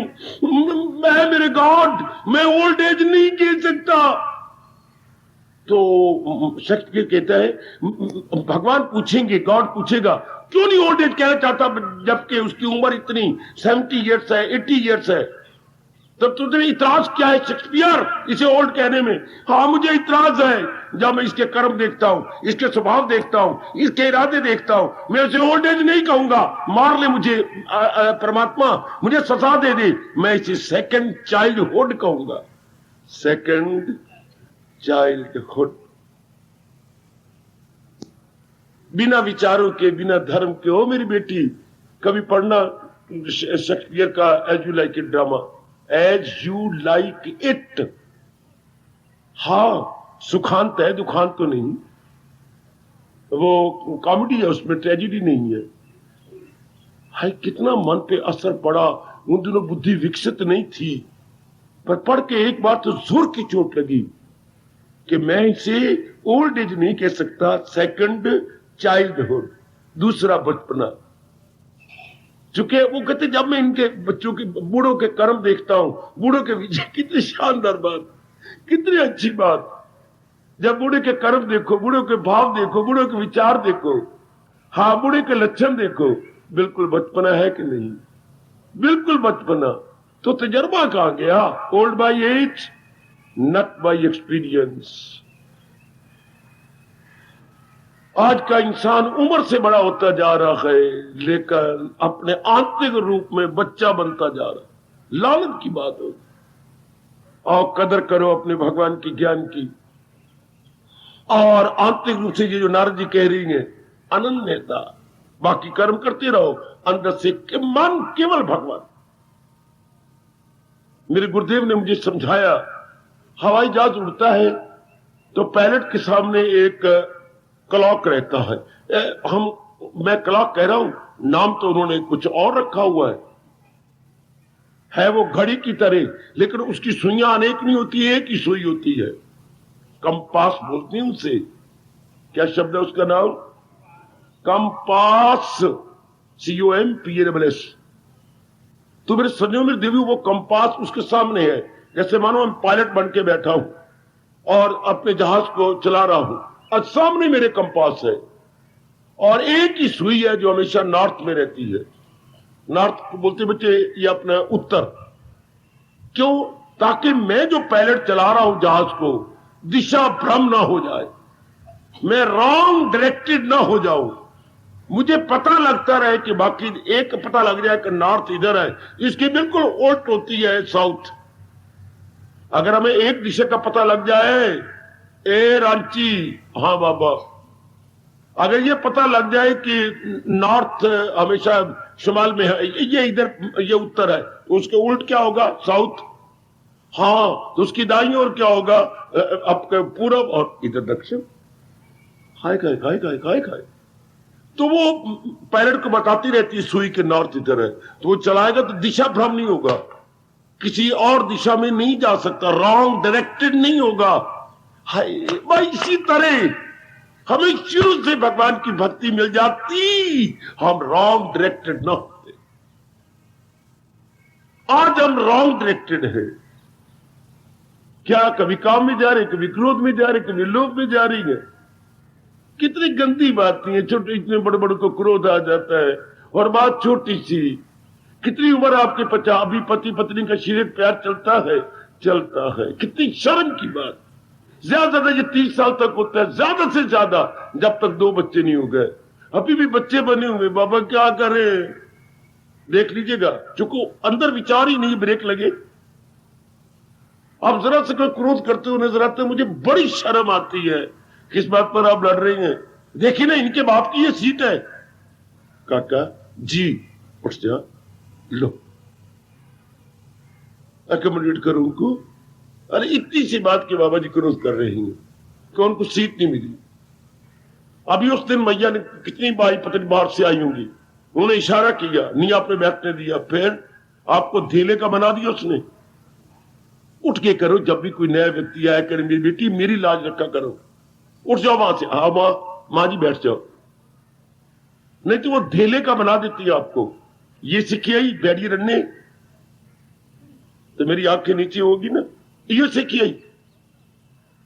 मैं, मेरे गॉड, मैं ओल्ड एज नहीं कह सकता। तो शेक्सपियर कहता है, भगवान पूछेंगे, गॉड पूछेगा, क्यों नहीं ओल्ड एज कहना चाहता जबकि उसकी उम्र इतनी 70 ईयर्स है, 80 ईयर्स है? तो तुझे इतराज क्या है शेक्सपियर इसे ओल्ड कहने में? हाँ, मुझे इतराज है जब मैं इसके कर्म देखता हूं, इसके स्वभाव देखता हूं, इसके इरादे देखता हूं। मैं उसे ओल्ड एज नहीं कहूंगा, मार ले मुझे परमात्मा, मुझे सजा दे दे, मैं इसे सेकंड चाइल्डहुड कहूंगा। सेकंड चाइल्डहुड, बिना विचारों के, बिना धर्म के। हो मेरी बेटी, कभी पढ़ना शेक्सपियर का as you like it drama, as you like it. हाँ, सुखांत है, दुखांत तो नहीं। वो कॉमेडी है, उसमें ट्रेजेडी नहीं है। हाय, कितना मन पे असर पड़ा। उन दिनों बुद्धि विकसित नहीं थी, पर पढ़ के एक बार तो जोर की चोट लगी कि मैं इसे ओल्ड एज नहीं कह सकता, सेकंड चाइल्डहुड, दूसरा बचपना। चूंकि वो कहते जब मैं इनके बच्चों के, बूढ़ों के कर्म देखता हूं, बूढ़ों के विजय, कितनी शानदार बात, कितनी अच्छी बात। जब बूढ़े के कर्म देखो, बूढ़ों के भाव देखो, बूढ़ों के विचार देखो, हाँ, बूढ़े के लक्षण देखो, बिल्कुल बचपना है कि नहीं? बिल्कुल बचपना। तो तजर्बा कहां गया? Old by age, not by experience. आज का इंसान उम्र से बड़ा होता जा रहा है, लेकिन अपने आंतरिक रूप में बच्चा बनता जा रहा है। लानत की बात हो। और कदर करो अपने भगवान की, ज्ञान की। और आंतरिक रूप से ये जो नारद जी कह रही है, अनन्यता, बाकी कर्म करते रहो, अंदर से मन केवल भगवान। मेरे गुरुदेव ने मुझे समझाया, हवाई जहाज उड़ता है तो पायलट के सामने एक क्लॉक रहता है। मैं क्लॉक कह रहा हूं, नाम तो उन्होंने कुछ और रखा हुआ है वो घड़ी की तरह, लेकिन उसकी सुइयां अनेक नहीं होती, एक ही सुई होती है। कंपास बोलते हैं उसे। क्या शब्द है उसका नाम? Compass, COMPASS। तो मेरे सजनों में देवी, वो कंपास उसके सामने है। जैसे मानो मैं पायलट बन के बैठा हूं और अपने जहाज को चला रहा हूं, और सामने मेरे कंपास है, और एक ही सुई है जो हमेशा नॉर्थ में रहती है। नॉर्थ को बोलते बच्चे ये अपना उत्तर। क्यों? ताकि मैं जो पायलट चला रहा हूं जहाज को, दिशा भ्रम ना हो जाए, मैं रॉन्ग डायरेक्टेड ना हो जाऊं। मुझे पता लगता रहे कि बाकी एक पता लग जाए कि नॉर्थ इधर है, इसकी बिल्कुल उल्ट होती है साउथ। अगर हमें एक दिशा का पता लग जाए, ए रांची, हाँ बाबा, अगर ये पता लग जाए कि नॉर्थ हमेशा शुमाल में है, ये इधर, ये उत्तर है, तो उसके उल्ट क्या होगा? साउथ। हाँ, तो उसकी दाईं ओर क्या होगा? आपका पूरब, और इधर दक्षिण। खाए खाए खाए खाए खाए खाए। तो वो पायलट को बताती रहती है सुई के नॉर्थ इधर है, तो वो चलाएगा तो दिशा भ्रम नहीं होगा, किसी और दिशा में नहीं जा सकता, रॉन्ग डायरेक्टेड नहीं होगा। हाय भाई, इसी तरह हमें शुरू से भगवान की भक्ति मिल जाती, हम रॉन्ग डायरेक्टेड ना होते। आज हम रॉन्ग डायरेक्टेड है। क्या कभी काम में जा रहे, कभी क्रोध में जा रहे, कभी लोभ में जा रही है। कितनी गंदी बातें हैं। छोटे इतने बड़े बड़े को क्रोध आ जाता है, और बात छोटी सी। कितनी उम्र आपके 50, अभी पति पत्नी का शीरे प्यार चलता है। कितनी शर्म की बात। ज्यादा ये 30 साल तक होता है, ज्यादा से ज्यादा जब तक 2 बच्चे नहीं हो गए। अभी भी बच्चे बने हुए, बाबा क्या करें? देख लीजिएगा, चूंकि अंदर विचार ही नहीं ब्रेक लगे। आप जरा से कोई क्रोध करते हुए नजर आते हैं, मुझे बड़ी शर्म आती है। किस बात पर आप लड़ रही हैं? देखिए ना, इनके बाप की ये सीट है। काका जी उठ जा, लो अकोमोडेट करो उनको। अरे इतनी सी बात के बाबा जी क्रोध कर रही हैं कि उनको सीट नहीं मिली। अभी उस दिन मैया ने कितनी बाई पत्नी बाहर से आई होंगी, उन्होंने इशारा किया, नहीं आपने बैठने दिया, फिर आपको धेले का बना दिया उसने। उठ के करो, जब भी कोई नया व्यक्ति आया करे, मेरी बेटी मेरी लाज रखा करो, उठ जाओ वहां से। हाँ मां जी बैठ जाओ, नहीं तो वो ढेले का बना देती है आपको। ये सीखी आई बैठी रनने, तो मेरी आंखें नीचे होगी ना, ये सीखी आई।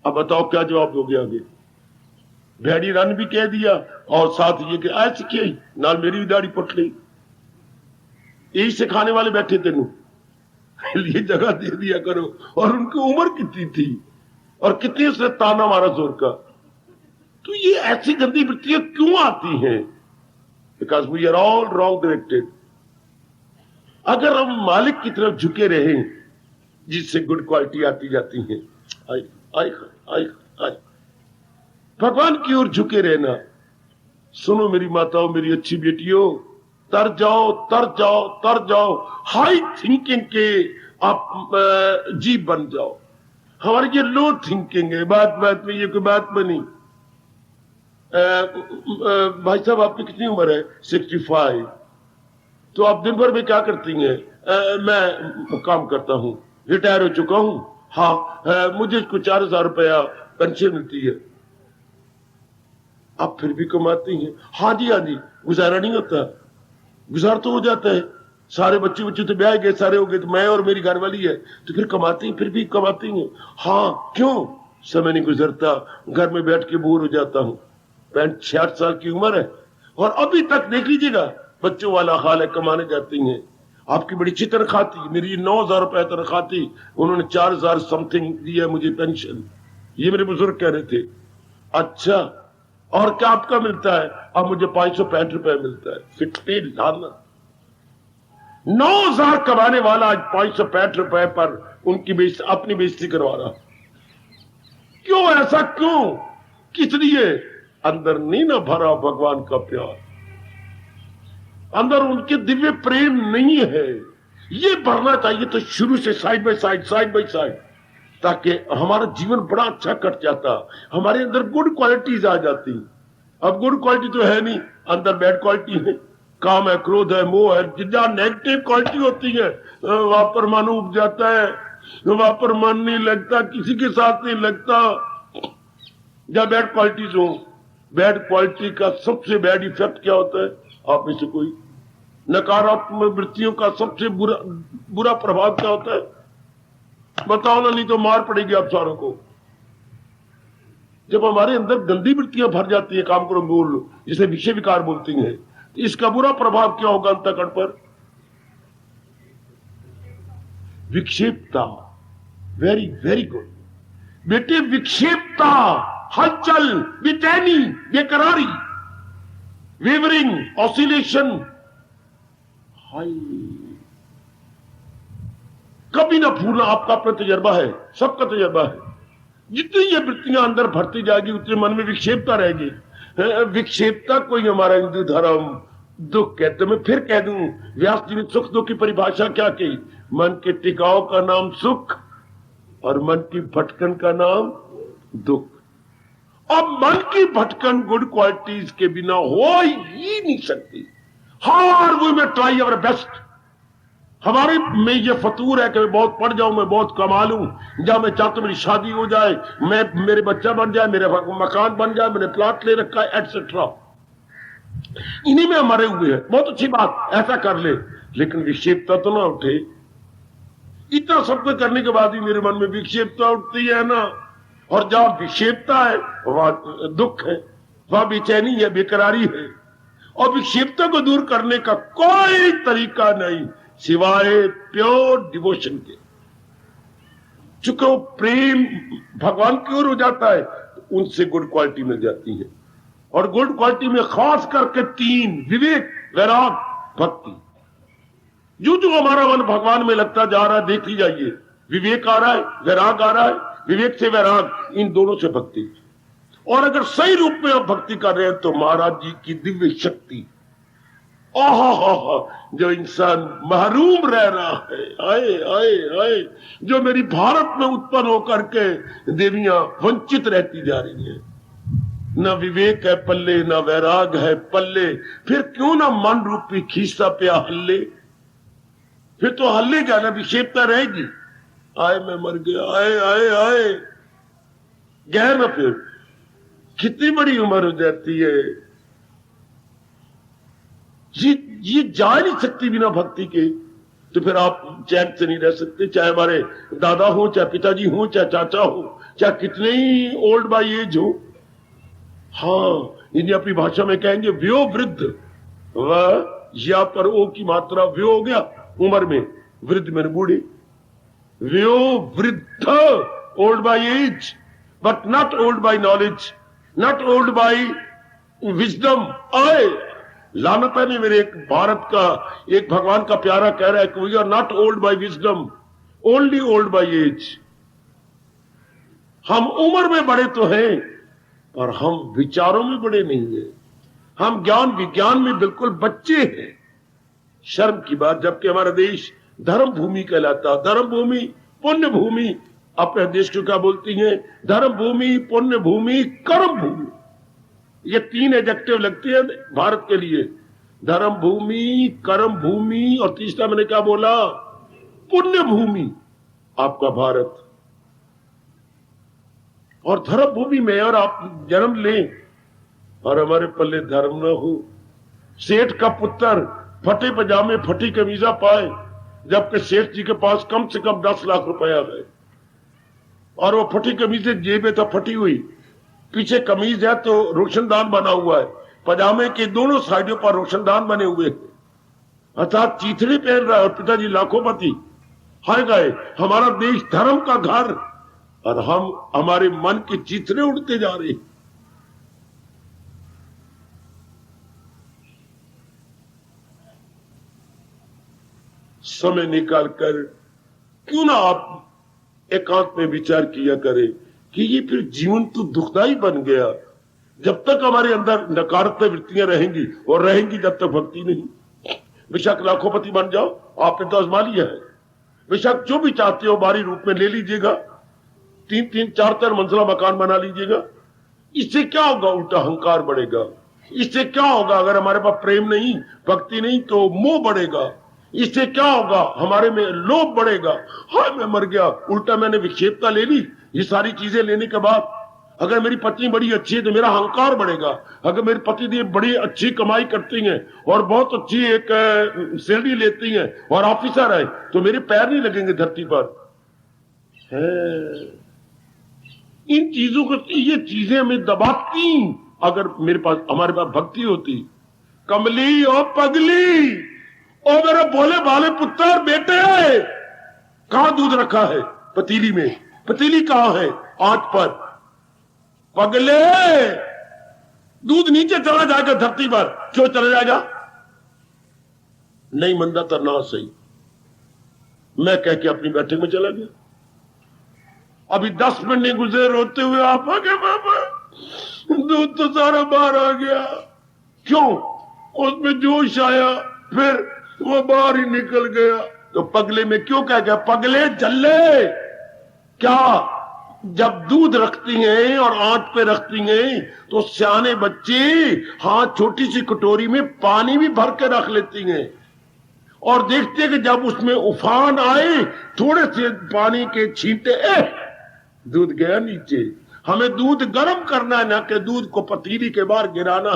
अब बताओ क्या जवाब दोगे आगे? भेड़ी रन भी कह दिया, और साथ ये कि आय सीखी आई, नाल मेरी भी दाढ़ी पुट ली। यही सिखाने वाले बैठे तेनू। लिए जगह दे दिया करो। और उनकी उम्र कितनी थी और कितनी उसने ताना मारा जोर का। तो ये ऐसी गंदी वृत्तियां क्यों आती हैं? Because we are all wrong directed. अगर हम मालिक की तरफ झुके रहें जिससे गुड क्वालिटी आती जाती है, आई आई आई आई भगवान की ओर झुके रहना। सुनो मेरी माताओं, मेरी अच्छी बेटियों, तर जाओ तर जाओ तर जाओ, हाई थिंकिंग के आप जीव बन जाओ। हमारी ये लो थिंकिंग है, बात बात में ये कोई बात बनी। भाई साहब आपकी कितनी उम्र है? 65। तो आप दिन भर में क्या करती हैं? मैं काम करता हूं, रिटायर हो चुका हूं। हाँ, मुझे कुछ 4,000 रुपया पेंशन मिलती है। आप फिर भी कमाती हैं? हाँ जी हाँ जी, गुजारा नहीं होता। गुजार तो हो जाता है, सारे बच्चे तो ब्याह गए, सारे हो गए, तो मैं और मेरी घरवाली है, तो फिर कमाती, फिर भी कमाती हैं। हाँ, क्यों? समय नहीं गुजरता, घर में बैठ के बोर हो जाता हूं। 65 साल की उम्र है और अभी तक देख लीजिएगा बच्चों वाला हाल है, कमाने जाती हैं। आपकी बड़ी अच्छी तनख्वाह थी, मेरी 9,000 रुपए तनख्वाह थी, उन्होंने 4,000 समथिंग दिया मुझे पेंशन। ये मेरे बुजुर्ग कह रहे थे। अच्छा, और क्या आपका मिलता है? अब मुझे 565 रुपए मिलता है। फिटते लाना, 9,000 कमाने वाला आज 565 रुपए पर उनकी अपनी बेइज्जती करवा रहा। क्यों ऐसा? क्यों? किस लिए? अंदर नहीं ना भरा भगवान का प्यार, अंदर उनके दिव्य प्रेम नहीं है। ये भरना चाहिए तो शुरू से साइड बाय साइड, ताकि हमारा जीवन बड़ा अच्छा कट जाता, हमारे अंदर गुड क्वालिटीज आ जाती। अब गुड क्वालिटी तो है नहीं, अंदर बैड क्वालिटी है, काम है, क्रोध है, मोह है। जहां नेगेटिव क्वालिटी होती है वहां पर मन उब जाता है, वहां पर मन नहीं लगता, किसी के साथ नहीं लगता। जहां बैड क्वालिटीज हो, बैड क्वालिटी का सबसे बैड इफेक्ट क्या होता है? आप में से कोई नकारात्मक वृत्तियों का सबसे बुरा प्रभाव क्या होता है? बताओ ना, नहीं तो मार पड़ेगी आप सारों को। जब हमारे अंदर गंदी वृत्तियां भर जाती है, काम करो बोल लो, जिसे विषय विकार बोलती हैं, तो इसका बुरा प्रभाव क्या होगा अंतःकरण पर? विक्षेपता। वेरी वेरी गुड बेटे, विक्षेपता, हलचल, बेचैनी, बेकरारी, वेवरिंग, ऑसिलेशन। हाय, कभी ना भूलना, आपका अपना तजर्बा है, सबका तजर्बा है। जितनी ये वृत्तियां अंदर भरती जाएगी उतने मन में विक्षेपता रहेगी। विक्षेपता कोई हमारा हिंदू धर्म दुख कहते। मैं फिर कह दूं, व्यास जी ने सुख दुख की परिभाषा क्या की? मन के टिकाव का नाम सुख और मन की भटकन का नाम दुख। अब मन की भटकन गुड क्वालिटीज के बिना हो ही नहीं सकती। हार वी में ट्राई अवर बेस्ट। हमारे में ये फतूर है कि मैं बहुत पढ़ जाऊं, मैं बहुत कमा लूं, जहां मैं चाहता हूं मेरी शादी हो जाए, मेरे बच्चा बन जाए, मेरे मकान बन जाए, मैंने प्लॉट ले रखा है, एटसेट्रा। इन्हीं में हमारे हुए हैं। बहुत अच्छी बात, ऐसा कर ले, लेकिन विक्षेपता तो ना उठे। इतना सब कुछ करने के बाद भी मेरे मन में विक्षेपता उठती है ना। और जहां विक्षेपता है वहां दुख है, वहां बेचैनी है, बेकरारी है। और विक्षेपता को दूर करने का कोई तरीका नहीं सिवाय प्योर डिवोशन के। चूंकि वो प्रेम भगवान की ओर हो जाता है तो उनसे गुड क्वालिटी मिल जाती है। और गुड क्वालिटी में खास करके 3: विवेक, वैराग, भक्ति। जो हमारा मन भगवान में लगता जा रहा है, देख ही जाइए, विवेक आ रहा है, वैराग आ रहा है, विवेक से वैराग, इन दोनों से भक्ति। और अगर सही रूप में आप भक्ति कर रहे हैं तो महाराज जी की दिव्य शक्ति, जो इंसान महरूम रह रहा है, आए आए आए, जो मेरी भारत में उत्पन्न होकर के देवियां वंचित रहती जा रही हैं। न विवेक है पल्ले, न वैराग है पल्ले, फिर क्यों ना मन रूपी खींचता पे हल्ले। फिर तो हल्लेगा ना, विक्षेपता रहेगी। आए मैं मर गया, आए आए आए गए ना, फिर कितनी बड़ी उम्र हो जाती है। ये जा नहीं सकती बिना भक्ति के। तो फिर आप चैन से नहीं रह सकते, चाहे हमारे दादा हो, चाहे पिताजी हो, चाहे चाचा हो, चाहे कितने ही ओल्ड बाई एज हो। हाँ, इन्हें अपनी भाषा में कहेंगे व्यो वृद्ध। वह या पर ओ की मात्रा व्यो हो गया उम्र में, वृद्ध में बूढ़े। वे वृद्ध, old by age, but not old by knowledge, not old by wisdom. आए लानत है नहीं मेरे, एक भारत का एक भगवान का प्यारा कह रहा है कि we are not old by wisdom, only old by age. हम उम्र में बड़े तो हैं पर हम विचारों में बड़े नहीं हैं। हम ज्ञान विज्ञान में बिल्कुल बच्चे हैं। शर्म की बात, जबकि हमारा देश धर्म भूमि कहलाता, धर्म भूमि, पुण्य भूमि। अपने देश को क्या बोलती हैं? धर्म भूमि, पुण्य भूमि, कर्म भूमि। ये 3 एडजेक्टिव लगते हैं भारत के लिए, धर्म भूमि, कर्म भूमि और तीसरा मैंने क्या बोला? पुण्य भूमि आपका भारत। और धर्म भूमि में और आप जन्म लें और हमारे पल्ले धर्म न हो। सेठ का पुत्र फटे पजामे फटी कमीजा पाए, जबकि सेठ जी के पास कम से कम 10 लाख रुपया है और वो फटी कमीज जेब में तो फटी हुई, पीछे कमीज है तो रोशनदान बना हुआ है, पजामे के दोनों साइडों पर रोशनदान बने हुए हैं, अर्थात चीथड़ी पहन रहा है और पिताजी लाखोपति। हाय गए हमारा देश धर्म का घर और हम हमारे मन के चिथड़े उड़ते जा रहे हैं। समय निकालकर क्यों ना आप एकांत में विचार किया करें कि ये फिर जीवन तो दुखदाई बन गया जब तक हमारे अंदर नकारात्मक वृत्तियां रहेंगी, और रहेंगी जब तक भक्ति नहीं। बेशक लाखोपति बन जाओ, आपने तो आजमा लिया है। बेशक जो भी चाहते हो बारी रूप में ले लीजिएगा, 3-3, 4-4 मंजिला मकान बना लीजिएगा। इससे क्या होगा? उल्टा अहंकार बढ़ेगा। इससे क्या होगा? अगर हमारे पास प्रेम नहीं, भक्ति नहीं, तो मोह बढ़ेगा। इससे क्या होगा? हमारे में लोभ बढ़ेगा। हाय मैं मर गया, उल्टा मैंने विक्षेपता ले ली। ये सारी चीजें लेने के बाद अगर मेरी पत्नी बड़ी अच्छी है तो मेरा अहंकार बढ़ेगा। अगर मेरी पत्नी बड़ी अच्छी कमाई करती हैं और बहुत अच्छी एक सैलरी लेती हैं और ऑफिसर है तो मेरे पैर नहीं लगेंगे धरती पर। इन चीजों को, ये चीजें हमें दबाती। अगर मेरे पास, हमारे पास भक्ति होती। कमली और पगली, ओ मेरे भोले भाले पुत्र बेटे, कहां दूध रखा है? पतीली में। पतीली कहां है? आंच पर। पगले, दूध नीचे चला जाएगा धरती पर। क्यों चला जाएगा? नहीं मंदा तरना सही। मैं कह के अपनी बैठक में चला गया। अभी 10 मिनट नहीं गुजरे, रोते हुए आप आ गए, बाबा दूध तो सारा बाहर आ गया। क्यों? उसमें जोश आया, फिर वो बाहर ही निकल गया। तो पगले में क्यों कह गया? पगले जल्ले। क्या? जब दूध रखती हैं और आंच पे रखती हैं तो सियाने बच्चे हाथ छोटी सी कटोरी में पानी भी भर के रख लेती हैं और देखते हैं कि जब उसमें उफान आए, थोड़े से पानी के छींटे, दूध गया नीचे। हमें दूध गर्म करना है, ना कि दूध को पतीली के बाहर गिराना।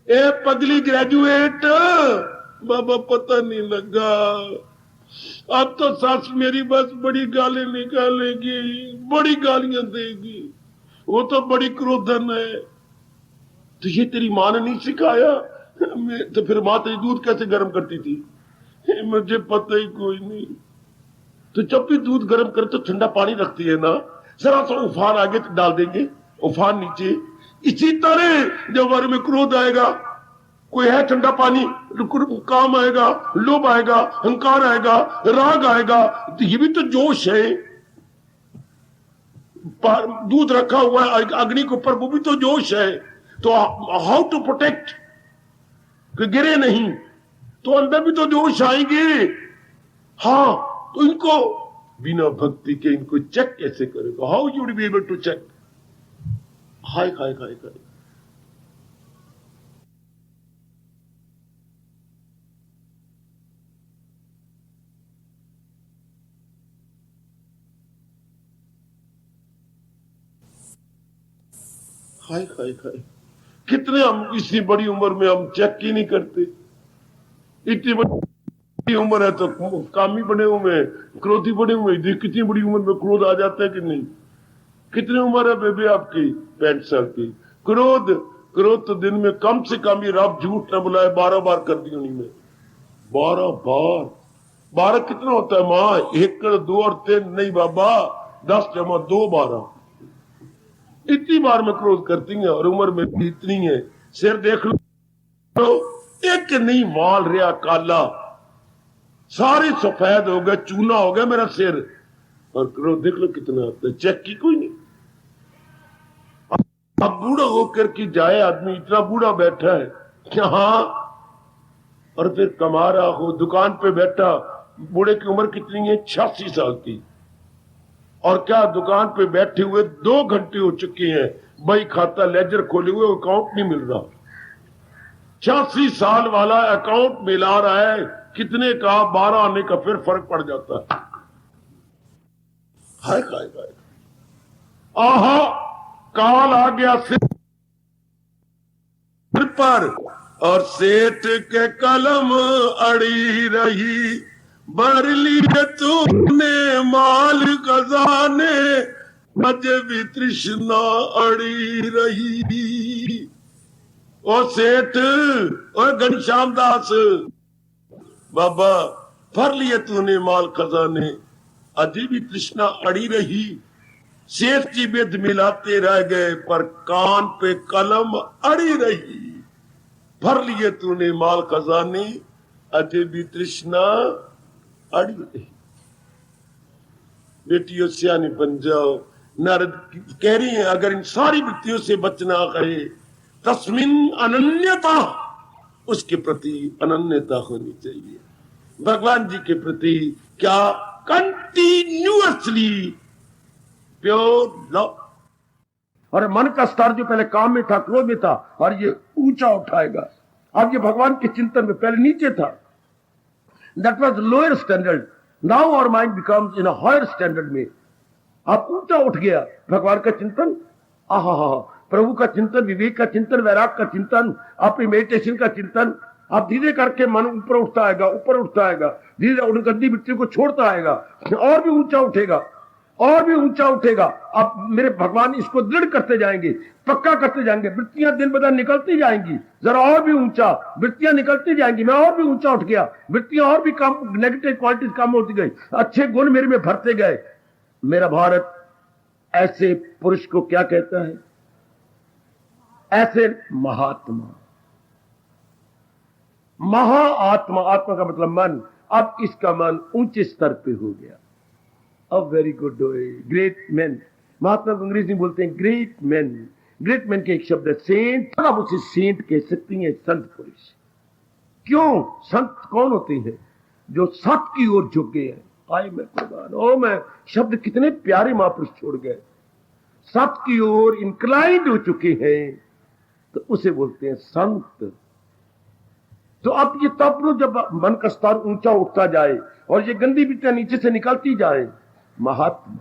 ए पगली ग्रेजुएट, बाबा पता नहीं लगा। अब तो सास मेरी बस बड़ी गाली निकालेगी, बड़ी गालियां देगी। वो तो बड़ी क्रोधन है। तो ये तेरी मां ने नहीं सिखाया? तो फिर मां तेरी दूध कैसे गर्म करती थी? मुझे पता ही कोई नहीं। तो जब भी दूध गर्म करे तो ठंडा पानी रखती है ना, जरा सा उफान आगे डाल देंगे, उफान नीचे। इसी तरह जब हमारे में क्रोध आएगा, कोई है ठंडा पानी, काम आएगा, लोभ आएगा, अहंकार आएगा, राग आएगा। तो ये भी तो जोश है। दूध रखा हुआ है अग्नि के ऊपर, वो भी तो जोश है। तो हाउ टू प्रोटेक्ट कि गिरे नहीं? तो अंदर भी तो जोश आएंगे। हाँ, तो इनको बिना भक्ति के इनको चेक कैसे करेगा? How you will be able to check? हाय हाय हाय हाय। हाय हाय हाय, कितने हम इतनी बड़ी उम्र में हम चेक ही नहीं करते। इतनी बड़ी उम्र है तो कामी बने हुए हैं, क्रोधी बने हुए हैं। कितनी बड़ी उम्र में क्रोध आ जाता है कि नहीं? कितनी उम्र है बेबी आपकी? 65 साल की। क्रोध तो दिन में कम से कम, ये रब झूठ न बुलाए, 12 बार कर दी उन्हीं में। 12 बार। 12 कितना होता है माँ? 1 2 और 3 नहीं बाबा, 10 जमा 2 12। इतनी बार में क्रोध करती है और उम्र में भी इतनी है। सिर देख लो, एक नहीं वाल रहा काला, सारे सफेद हो गए, चूना हो गया मेरा सिर। और क्रोध देख लो कितना आता है, चेक की कोई नहीं। अब बूढ़ा होकर के जाए आदमी, इतना बूढ़ा बैठा है हाँ, और फिर कमा रहा हो, दुकान पे बैठा, बूढ़े की उम्र कितनी है? 86 साल की। और क्या दुकान पे बैठे हुए 2 घंटे हो चुके हैं, बही खाता लेजर खोले हुए, अकाउंट नहीं मिल रहा। 86 साल वाला अकाउंट मिला रहा है, कितने का? 12 आने का फिर फर्क पड़ जाता है। हाय हाय हाय, आहा, काल आ गया सिर पर, और सेठ के कलम अड़ी रही, भर लिए तूने माल खजाने, मुझे भी तृष्णा अड़ी रही। ओ सेठ, ओ घनश्याम दास बाबा, भर लिए तूने माल खजाने, अजय भी तृष्णा अड़ी रही। सेठ जी वेद मिलाते रह गए, पर कान पे कलम अड़ी रही। भर लिए तूने माल खजाने, अजय भी तृष्णा अड़ी रही। बेटियों सियानी बन जाओ। नारद कह रही है, अगर इन सारी वृत्तियों से बचना है, तस्मिन अनन्यता, उसके प्रति अनन्यता होनी चाहिए। भगवान जी के प्रति क्या? Continuously pure love. और मन का स्तर जो पहले काम में था, क्रोध में था, और ये ऊंचा उठाएगा। अब ये भगवान के चिंतन में पहले नीचे था, that was lower standard, now our mind becomes in a higher standard में। अब ऊंचा उठ गया भगवान का चिंतन, आहा, प्रभु का चिंतन, विवेक का चिंतन, वैराग का चिंतन, अपनी मेडिटेशन का चिंतन। अब धीरे करके मन ऊपर उठता आएगा, ऊपर उठता आएगा, धीरे उन गंदी वृत्तियों को छोड़ता आएगा, और भी ऊंचा उठेगा, और भी ऊंचा उठेगा। अब मेरे भगवान इसको दृढ़ करते जाएंगे, पक्का करते जाएंगे, वृत्तियां दिन ब दिन निकलती जाएंगी, जरा और भी ऊंचा, वृत्तियां निकलती जाएंगी, मैं और भी ऊंचा उठ गया, वृत्तियां और भी कम, नेगेटिव क्वालिटीज कम होती गई, अच्छे गुण मेरे में भरते गए। मेरा भारत ऐसे पुरुष को क्या कहता है? ऐसे महात्मा, महाआत्मा, आत्मा का मतलब मन। अब इसका मन ऊंचे स्तर पे हो गया। अब वेरी गुड, ग्रेट मैन, महात्मा को अंग्रेजी में बोलते हैं ग्रेट मैन। ग्रेट मैन के एक शब्द है सेंट, आप उसे सेंट कह सकती हैं, संत पुरुष। क्यों? संत कौन होते हैं? जो सत की ओर झुक गए हैं। आए मैं कुर्बान, ओ मैं, शब्द कितने प्यारे महापुरुष छोड़ गए। सत की ओर इंक्लाइंड हो चुके हैं, तो उसे बोलते हैं संत। तो अब ये तब लो जब मन का स्तर ऊंचा उठता जाए और ये गंदी विद्या नीचे से निकलती जाए। महात्मा,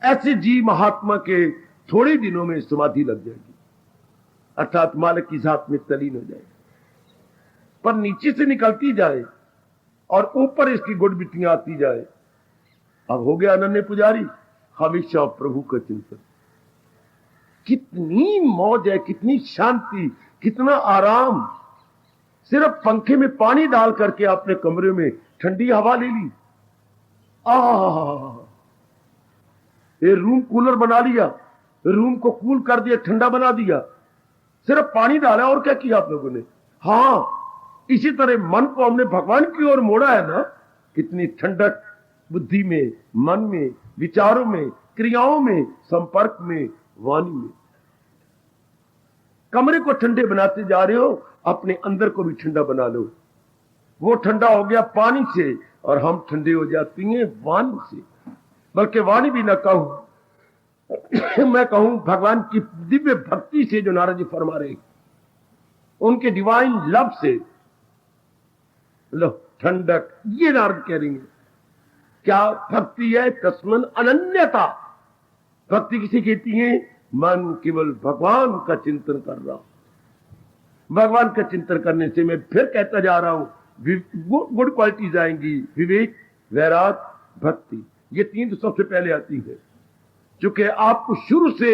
ऐसे जी महात्मा के थोड़े दिनों में समाधि लग जाएगी, अर्थात मालिक की जात में तलीन हो जाएगी। पर नीचे से निकलती जाए और ऊपर इसकी गुड़ बिटियां आती जाए। अब हो गया अनन्य पुजारी, हमेशा प्रभु का चिंतन। कितनी मौज है, कितनी शांति, कितना आराम। सिर्फ पंखे में पानी डाल करके आपने कमरे में ठंडी हवा ले ली, ये रूम कूलर बना लिया, रूम को कूल कर दिया, ठंडा बना दिया, सिर्फ पानी डाला। और क्या किया आप लोगों ने? हाँ, इसी तरह मन को हमने भगवान की ओर मोड़ा है ना। कितनी ठंडक बुद्धि में, मन में, विचारों में, क्रियाओं में, संपर्क में, वाणी में। कमरे को ठंडे बनाते जा रहे हो, अपने अंदर को भी ठंडा बना लो। वो ठंडा हो गया पानी से और हम ठंडे हो जाती हैं वाणी से। बल्कि वाणी भी ना कहूं मैं कहूं भगवान की दिव्य भक्ति से, जो नारद जी फरमा रहे, उनके डिवाइन लव से। लो ठंडक, ये नारद कह रही है। क्या भक्ति है? तस्मन अनन्यता। भक्ति किसे कहती है? मन केवल भगवान का चिंतन कर रहा। भगवान का चिंतन करने से, मैं फिर कहता जा रहा हूं, गुड क्वालिटीज आएंगी, विवेक, वैराग, भक्ति। ये तीन तो सबसे पहले आती है। क्योंकि आपको शुरू से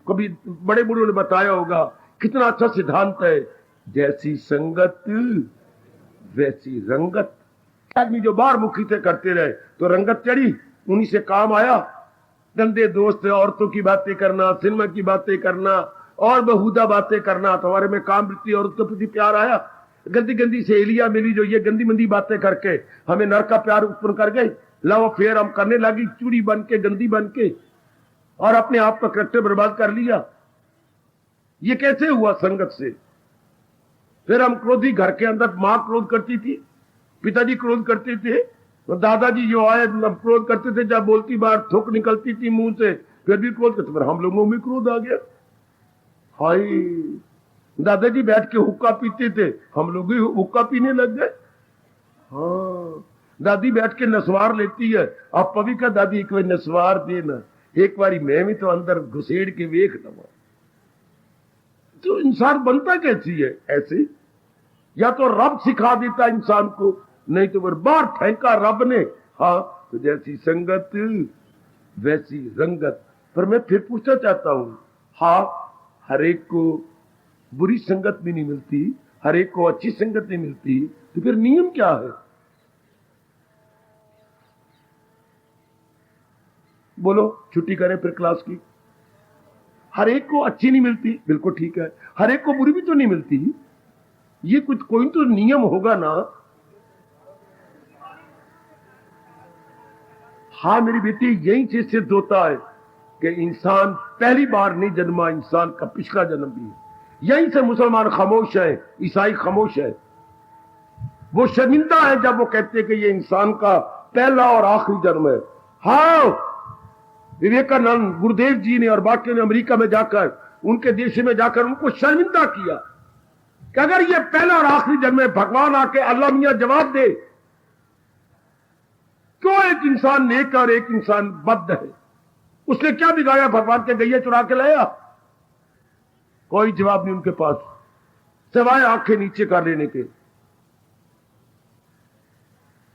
कभी बड़े बूढ़ों ने बताया होगा, कितना अच्छा सिद्धांत है, जैसी संगत वैसी रंगत। आदमी जो बाहर मुखी से करते रहे तो रंगत चढ़ी, उन्हीं से काम आया। गंदे दोस्त, औरतों की बातें करना, सिनेमा की बातें करना और बेहुदा बातें करना, तो हमारे में काम वृत्ति और उसके प्रति प्यार आया। गंदी गंदी सहेलियां मिली जो ये गंदी मंदी बातें करके हमें नर का प्यार उत्पन्न कर गए। लव अफेयर हम करने लगी, चूड़ी बन के, गंदी बन के, और अपने आप का करैक्टर बर्बाद कर लिया। ये कैसे हुआ? संगत से। फिर हम क्रोधी, घर के अंदर मां क्रोध करती थी, पिताजी क्रोध करते थे, तो दादाजी जो आए क्रोध करते थे, जब बोलती बार थूक निकलती थी मुंह से, फिर भी क्रोध करते। फिर हम लोगों में क्रोध आ गया। हाय, दादाजी बैठ के हुक्का पीते थे, हम लोग भी हुक्का पीने लग गए। हाँ, दादी बैठ के नसवार लेती है, अब पवी का दादी एक बार नसवार देना, एक बारी मैं भी तो अंदर घुसेड़ के वेख लवा। तो इंसान बनता कैसी है? ऐसे या तो रब सिखा देता इंसान को, नहीं तो बार फेंका रब ने। हाँ, तो जैसी संगत वैसी रंगत। पर मैं फिर पूछना चाहता हूं, हाँ, हर एक को बुरी संगत भी नहीं मिलती, हर एक को अच्छी संगत नहीं मिलती, तो फिर नियम क्या है? बोलो, छुट्टी करें फिर क्लास की। हर एक को अच्छी नहीं मिलती, बिल्कुल ठीक है, हर एक को बुरी भी तो नहीं मिलती। ये कुछ कोई तो नियम होगा ना। हाँ मेरी बेटी, यही चीज सिद्ध होता है कि इंसान पहली बार नहीं जन्मा, इंसान का पिछला जन्म भी है। यहीं से मुसलमान खामोश है, ईसाई खामोश है। वो शर्मिंदा है जब वो कहते हैं कि ये इंसान का पहला और आखिरी जन्म है। हाँ, विवेकानंद, गुरुदेव जी ने और बाकी ने अमेरिका में जाकर, उनके देश में जाकर उनको शर्मिंदा किया कि अगर ये पहला और आखिरी जन्म है, भगवान आके अल्लाह मियां जवाब दे, क्यों एक इंसान नेक और एक इंसान बद है? उसने क्या बिगाड़ा? भगवान के गैया चुरा के लाया? कोई जवाब नहीं उनके पास, सिवाय आंखें नीचे कर लेने के।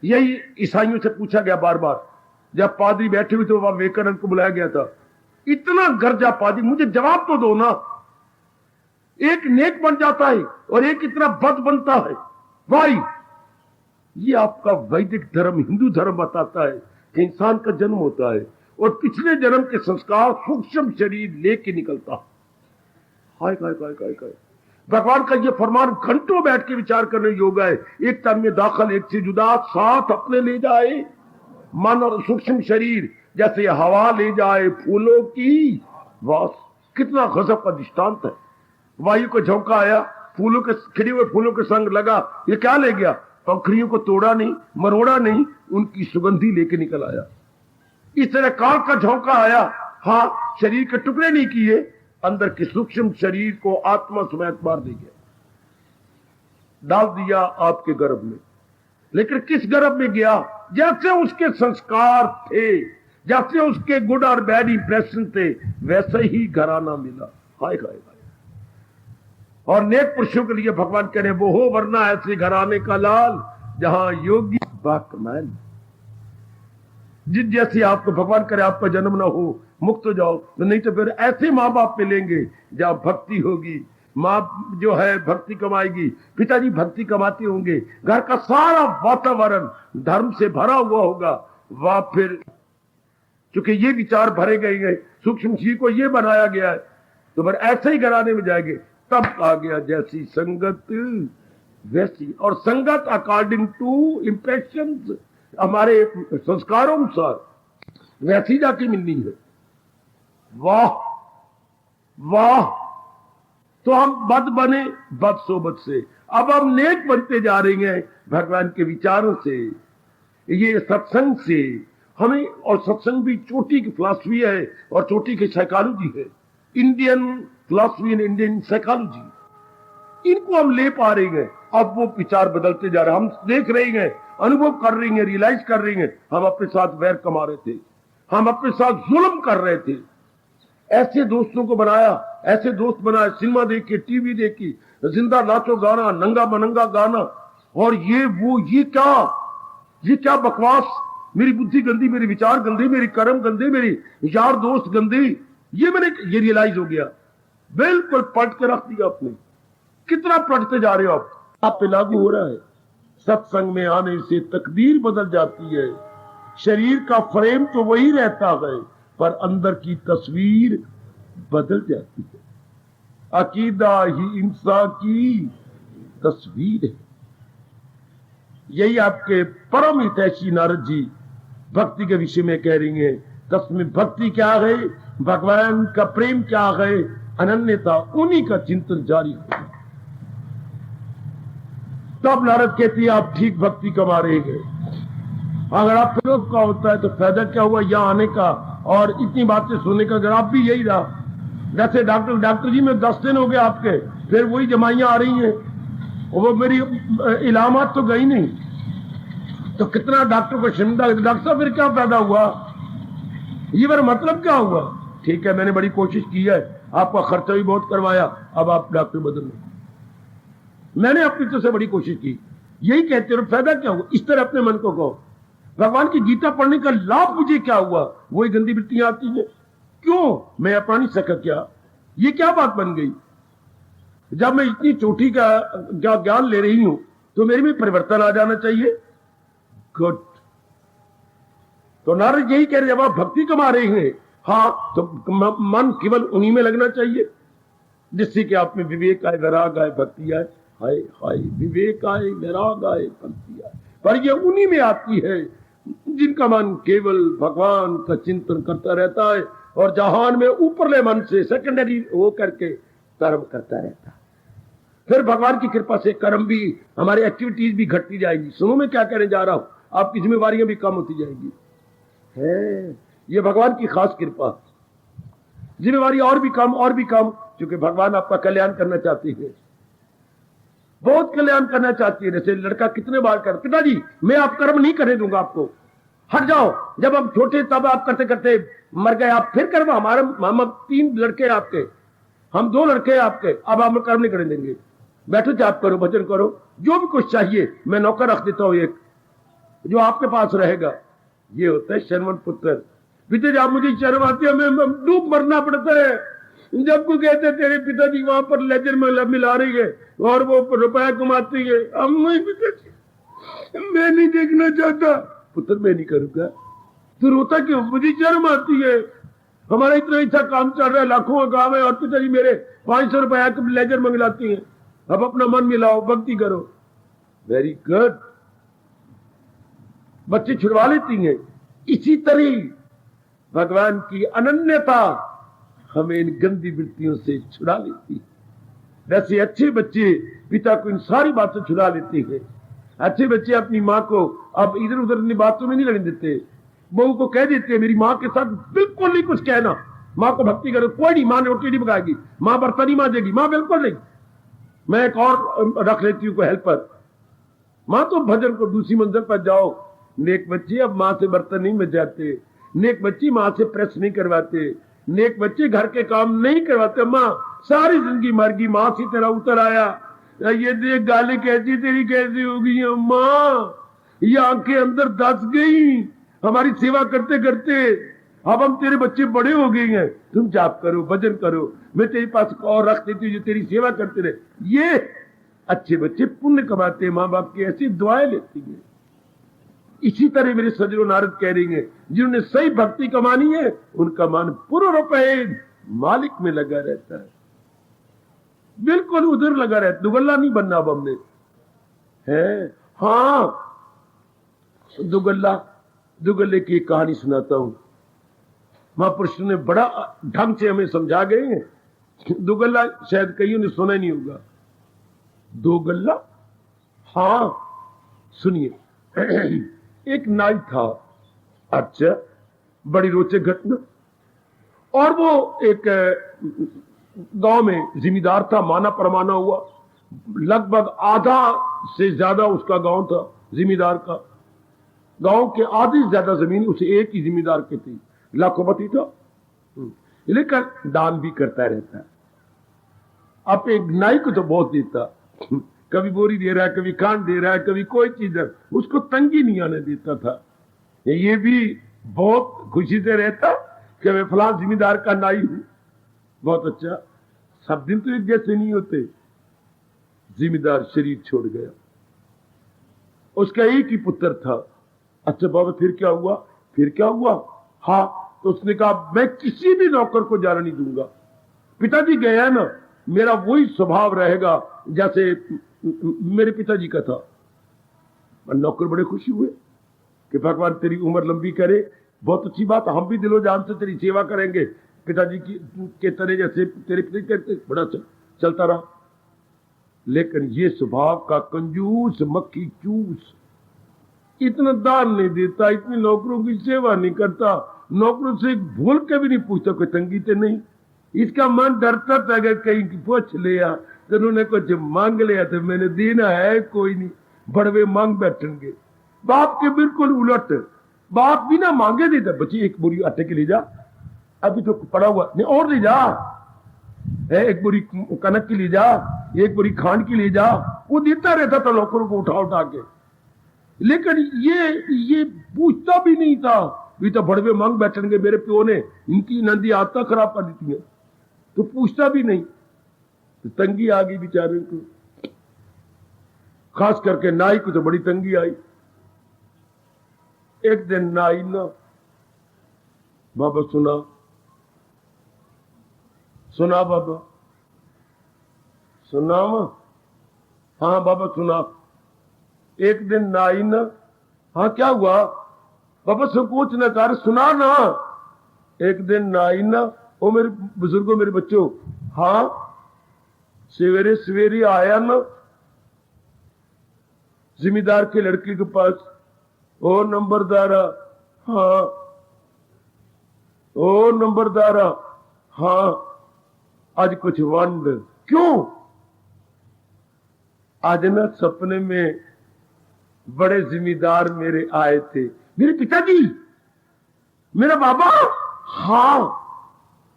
यही ईसाइयों से पूछा गया बार बार, जब पादरी बैठे हुए थे वहां विवेकानंद को बुलाया गया था। इतना गर्जा पादरी, मुझे जवाब तो दो ना। एक नेक बन जाता है और एक इतना बद बनता है, भाई। ये आपका वैदिक धर्म, हिंदू धर्म बताता है कि इंसान का जन्म होता है और पिछले जन्म के संस्कार सूक्ष्म शरीर लेके निकलता। हाय काय काय काय काय, भगवान का ये फरमान घंटों बैठ के विचार करने योग्य है। एक तन में दाखिल, एक से जुदा, साथ अपने ले जाए मन और सूक्ष्म शरीर, जैसे हवा ले जाए फूलों की वास। कितना गजब का दृष्टांत है। वायु को झोंका आया, फूलों के खिले हुए फूलों के संग लगा, ये क्या ले गया? पंखुड़ियों को तोड़ा नहीं, मरोड़ा नहीं, उनकी सुगंधी लेके निकल आया। इस तरह काल का झोंका आया, हाँ, शरीर के टुकड़े नहीं किए, अंदर के सूक्ष्म शरीर को आत्मा समेत मार दे गया, डाल दिया आपके गर्भ में। लेकिन किस गर्भ में गया? जैसे उसके संस्कार थे, जैसे उसके गुड और बैड इंप्रेशन थे, वैसे ही घराना मिला। हाय हाय हाय। और नेक पुरुषों के लिए भगवान कह रहे, वो हो वरना ऐसे घराने का लाल जहां योगी बाकमाल। जिन जैसे आपको भगवान करे आपका जन्म ना हो, मुक्त हो जाओ, तो नहीं तो फिर ऐसे माँ बाप मिलेंगे जहां भक्ति होगी, माँ जो है भक्ति कमाएगी, पिताजी भक्ति कमाते होंगे, घर का सारा वातावरण धर्म से भरा हुआ होगा। वह फिर चूंकि ये विचार भरे गए, सूक्ष्म जीव को ये बनाया गया है, तो फिर ऐसे ही घराने में जाएंगे। तब आ गया जैसी संगत वैसी, और संगत अकॉर्डिंग टू इंप्रेशंस, हमारे संस्कारों अनुसार वैसी जाके मिलनी है। वाह वाह, तो हम बद बने बद सोबत से, अब हम नेक बनते जा रहे हैं भगवान के विचारों से, ये सत्संग से हमें। और सत्संग भी चोटी की फिलॉसफी है और चोटी की साइकोलॉजी है, Indian philosophy and Indian psychology. इनको हम ले पा रहे हैं, अब वो विचार बदलते जा रहे हैं। हम देख रहे हैं, अनुभव कर रहे हैं, रियलाइज कर रहे हैं, हम अपने साथ वैर कमा रहे थे, हम अपने साथ जुल्म कर रहे थे। ऐसे दोस्तों को बनाया, ऐसे दोस्त बनाए, सिनेमा देखी, टीवी देखी, जिंदा नाचो गाना, नंगा मनंगा गाना, और ये वो, ये क्या बकवास। मेरी बुद्धि गंदी, मेरे विचार गंदे, मेरी कर्म गंदे, मेरी यार दोस्त गंदे। ये रियलाइज हो गया, बिल्कुल पलट के रख दिया आपने। कितना पलटते जा रहे हो आप पे लागू हो रहा है। सत्संग में आने से तकदीर बदल जाती है। शरीर का फ्रेम तो वही रहता है, पर अंदर की तस्वीर बदल जाती है। अकीदा ही इंसान की तस्वीर है। यही आपके परम हितैषी नारद जी भक्ति के विषय में कह रही हैं। तस्में भक्ति क्या है, भगवान का प्रेम क्या है, अनन्यता, उन्हीं का चिंतन जारी है। तब नारद कहती है आप ठीक भक्ति कमा रहे हैं। अगर आप फिरोज का होता है तो फायदा क्या हुआ यहाँ आने का और इतनी बातें सुनने का। अगर आप भी यही रहा, जैसे डॉक्टर जी में 10 दिन हो गए आपके, फिर वही जमाइयां आ रही हैं, वो मेरी इलामात तो गई नहीं, तो कितना डॉक्टर को शर्मिंदा। डॉक्टर साहब फिर क्या फायदा हुआ, ये मेरा मतलब क्या हुआ। ठीक है, मैंने बड़ी कोशिश की है, आपका खर्चा भी बहुत करवाया, अब आप डॉक्टर बदल लो। मैंने अपनी तरफ से बड़ी कोशिश की, यही कहते हो फायदा क्या हुआ। इस तरह अपने मन को कहो, भगवान की गीता पढ़ने का लाभ मुझे क्या हुआ। वही गंदी वृत्तियां आती हैं, क्यों मैं अपना नहीं सका क्या, ये क्या बात बन गई। जब मैं इतनी चोटी का ज्ञान ले रही हूं तो मेरे में परिवर्तन आ जाना चाहिए। गुड। तो नारद यही कह रहे, जब आप भक्ति कमा रहे हैं, हाँ, तो मन केवल उन्हीं में लगना चाहिए जिससे कि आप में विवेक आए, वैराग आए, भक्ति आए। हाय हाय, विवेक आए, वैराग आए, भक्ति आए, पर ये उन्हीं में आती है जिनका मन केवल भगवान का चिंतन करता रहता है और जहान में ऊपरले मन से सेकेंडरी हो करके कर्म करता रहता है। फिर भगवान की कृपा से कर्म भी, हमारी एक्टिविटीज भी घटती जाएगी। सुनो मैं क्या कहने जा रहा हूं, आपकी जिम्मेवारियां भी कम होती जाएंगी। है ये भगवान की खास कृपा। जिम्मेवारी और भी कम, और भी कम, क्योंकि भगवान आपका कल्याण करना चाहती है, बहुत कल्याण करना चाहती है। जैसे लड़का कितने बार कर, पिताजी मैं आप कर्म नहीं करने दूंगा आपको, हट जाओ। जब हम छोटे तब आप करते करते मर गए, आप फिर कर्म, हमारे हम 3 लड़के आपके, हम 2 लड़के आपके, अब हम कर्म नहीं करने देंगे। बैठो, जाप करो, भजन करो, जो भी कुछ चाहिए मैं नौकर रख देता हूं एक, जो आपके पास रहेगा। ये होता है शर्मन पुत्र। पिताजी आप मुझे शर्म आती है, मैं डूब मरना पड़ता है। जब कोई कहते तेरे पिताजी वहां पर लेजर में मिला रही है और वो रुपया कमाती है, हम नहीं, पिताजी मैं नहीं देखना चाहता। पुत्र मैं नहीं करूंगा। तो रोता क्यों, मुझे शर्म आती है, हमारा इतना अच्छा काम चल रहा है, लाखों का काम है, और पिताजी मेरे 500 रुपया के लेजर मंगलाती है। अब अपना मन मिलाओ, भक्ति करो। वेरी गुड, बच्चे छुड़वा लेती हैं। इसी तरह भगवान की अनन्यता हमें इन गंदी वृत्तियों से छुड़ा लेती है। वैसे अच्छे बच्चे पिता को इन सारी बातों छुड़ा लेते हैं। अच्छे बच्चे अपनी माँ को अब इधर उधर इन बातों में नहीं लगने देते। बहू को कह देते हैं मेरी माँ के साथ बिल्कुल नहीं कुछ कहना, माँ को भक्ति करो। कोई नहीं, माँ ने रोटी नहीं पकाएगी, माँ बर्तन नहीं मांजेगी, माँ बिल्कुल नहीं। मैं एक और रख लेती हूँ को हेल्पर, माँ तो भजन को दूसरी मंजिल पर जाओ। नेक बच्चे अब माँ से बर्तन नहीं बजाते, नेक बच्ची माँ से प्रेस नहीं करवाते, नेक बच्चे घर के काम नहीं करवाते। माँ सारी जिंदगी मर गई, माँ की तरह उतर आया, ये देख गालें कैसी तेरी कैसी हो गई है माँ, ये आंखें अंदर दस गई हमारी सेवा करते करते। अब हम तेरे बच्चे बड़े हो गए हैं, तुम जाप करो, भजन करो, मैं तेरे पास और रख देती हूँ जो तेरी सेवा करते रहे। ये अच्छे बच्चे पुण्य कमाते, माँ बाप की ऐसी दुआएं लेती हैं। इसी तरह मेरे सज्जनों नारद कह रही हैं, जिन्होंने सही भक्ति कमानी है उनका मन पूर्ण रूप मालिक में लगा रहता है, बिल्कुल उधर लगा रहता, दुगल्ला नहीं बनना अब हमने है। हाँ, दुगल्ले की कहानी सुनाता हूं। महापुरुष ने बड़ा ढंग से हमें समझा गए हैं। दुगल्ला शायद कईयों ने सुना नहीं होगा। दुगल्ला, हाँ सुनिए। एक नाई था, अच्छा बड़ी रोचक घटना। और वो एक गांव में जिम्मेदार था, माना परमाना हुआ। लगभग आधा से ज्यादा उसका गांव था जिम्मेदार का। गांव के आधी से ज्यादा जमीन उसे एक ही जिम्मेदार की थी, लाखोपति था, लेकिन दान भी करता रहता है। अब एक नाई को तो बहुत देता, कभी बोरी दे रहा है, कभी खांड दे रहा है, कभी कोई चीज, उसको तंगी नहीं आने देता था। ये भी बहुत खुशी से रहता कि मैं फलां जिम्मेदार का नाई हूं, बहुत अच्छा। सब दिन तो एक जैसे नहीं होते। जिम्मेदार शरीर छोड़ गया, उसका एक ही पुत्र था। अच्छा बाबा फिर क्या हुआ? फिर क्या हुआ? हाँ, तो उसने कहा मैं किसी भी नौकर को जाना नहीं दूंगा। पिताजी गया ना, मेरा वही स्वभाव रहेगा जैसे मेरे पिताजी का था। और नौकर बड़े खुशी हुए कि भगवान तेरी उम्र लंबी करे, बहुत अच्छी बात, हम भी दिलो जान से तेरी सेवा करेंगे पिताजी की के तरह जैसे तेरे पिताजी करते। बड़ा चलता रहा। लेकिन ये स्वभाव का कंजूस मक्खी चूस, इतना दान नहीं देता, इतनी नौकरों की सेवा नहीं करता, नौकरों से भूल के भी नहीं पूछता कोई तंगी तो नहीं। इसका मन डरता था कि कहीं पूछ लिया तो उन्होंने कुछ मांग लिया तो मैंने देना है कोई नहीं, बड़वे मांग बैठेंगे। बाप के बिल्कुल उलट, बाप बिना मांगे देता, बच्ची एक बोरी आटे के ले जा, अभी तो पड़ा हुआ नहीं, और ले जा, एक बोरी कनक की ले जा, एक बोरी खांड की ले जा। वो देता रहता था नौकरों को उठा उठा के। लेकिन ये पूछता भी नहीं था, भी तो बड़वे मांग बैठेंगे मेरे प्यो ने, इनकी नंदी आदत खराब कर दी है, तो पूछता भी नहीं। तो तंगी आ गई बेचारे को, खास करके नाई को तो बड़ी तंगी आई। एक दिन नाई ना, बाबा सुना बाबा, सुना? हाँ बाबा सुना। एक दिन नाई ना, हाँ क्या हुआ बाबा? संकोच न कर, सुना ना। एक दिन नाई ना, ओ मेरे बुजुर्गों, मेरे बच्चों, हाँ सवेरे सवेरे आया ना जिम्मेदार के लड़के के पास, ओ नंबरदारा, हाँ ओ नंबरदारा, हाँ आज कुछ वंड। क्यों? आज ना सपने में बड़े जिम्मेदार मेरे आए थे। मेरे पिताजी? मेरा बाबा? हाँ,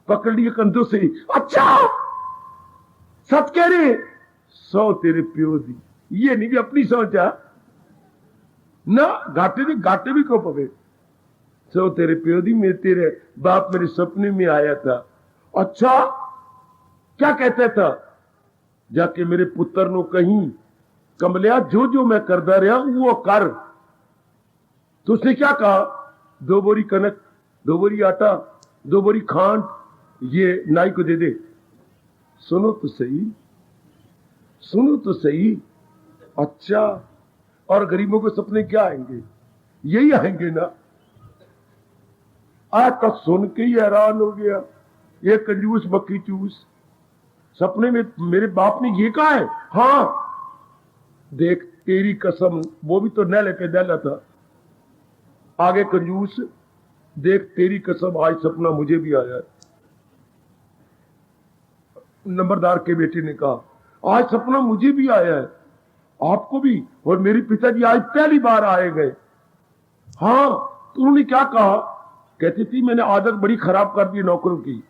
पकड़ लिए कंधों से। अच्छा सच कह रहे? सौ तेरे प्यो दी, ये नहीं भी अपनी सोचा ना, घाटे भी को पवे। सौ तेरे प्यो दी, मैं तेरे बाप मेरे सपने में आया था। अच्छा क्या कहता था? जाके मेरे पुत्र नो कहीं, कमलिया जो जो मैं करता रहा वो कर। तो उसने क्या कहा? 2 बोरी कनक, 2 बोरी आटा, 2 बोरी खांड, ये नाई को दे दे। सुनो तो सही, सुनो तो सही। अच्छा, और गरीबों के सपने क्या आएंगे? यही आएंगे ना। आज तक सुन के ही हैरान हो गया, ये कंजूस मक्खी चूस, सपने में मेरे बाप ने ये कहा है। हाँ देख तेरी कसम, वो भी तो नहले पे दहला था, आगे कंजूस, देख तेरी कसम आज सपना मुझे भी आया है। नंबरदार के बेटे ने कहा आज सपना मुझे भी आया है, आपको भी, और मेरे पिताजी आज पहली बार आए गए। हाँ, तो उन्होंने क्या कहा? कहती थी मैंने आदत बड़ी खराब कर दी नौकरों की,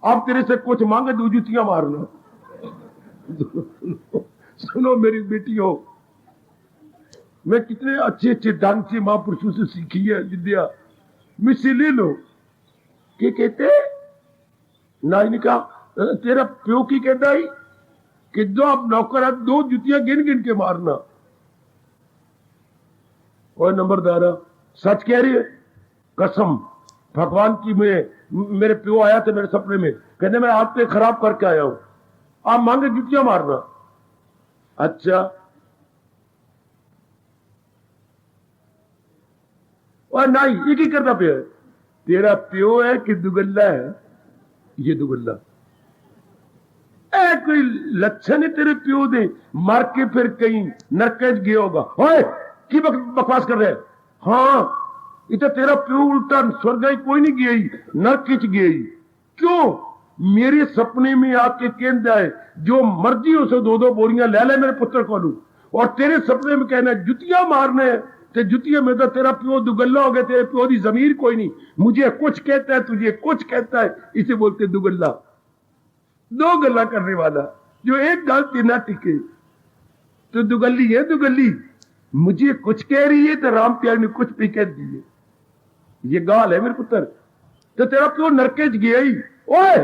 अब तेरे से कुछ मांगे 2 जूतियां मारना। सुनो मेरी बेटियों, मैं कितने अच्छे अच्छे ढंग से महापुरुषों से सीखी है विद्या, मुझसे ले लो। क्या कहते? नाई ने कहा तेरा प्यो की कहता है कि जो आप नौकर 2 जूतियां गिन गिन के मारना। और नंबरदारा सच कह रही है? कसम भगवान की, मेरे प्यो आया था मेरे सपने में, कहने मैं हाथ पे खराब करके आया हूं, आप मांगे जूतियां मारना। अच्छा, और नहीं ये की करता पे? तेरा प्यो है कि दुगल्ला है? ये दुगल्ला। कोई लक्षण है तेरे प्यो दे, मार के फिर कहीं नरकेज गया होगा। ओए की बकवास कर रहे? हाँ इतना तेरा प्यो उल्टा स्वर्ग कोई नहीं गई, नरक गई। क्यों? मेरे सपने में आके कहता है जो मर्जी उसे 2-2 बोरियां ले ले मेरे पुत्र को लू, और तेरे सपने में कहना जुतियां मारने ते जुतियां में तो तेरा प्यो दुगल्ला हो गया, तेरे प्यो की जमीर कोई नहीं, मुझे कुछ कहता है तुझे कुछ कहता है, इसे बोलते दुगल्ला। 2 गल्ला करने वाला जो एक गल पे ना टिके तो दुगल्ली है। दुगल्ली मुझे कुछ कह रही है तो राम प्यार ने कुछ भी कह दिए, ये गाल है मेरे पुत्र। तो तेरा प्यो नरकेज गया ही। ओए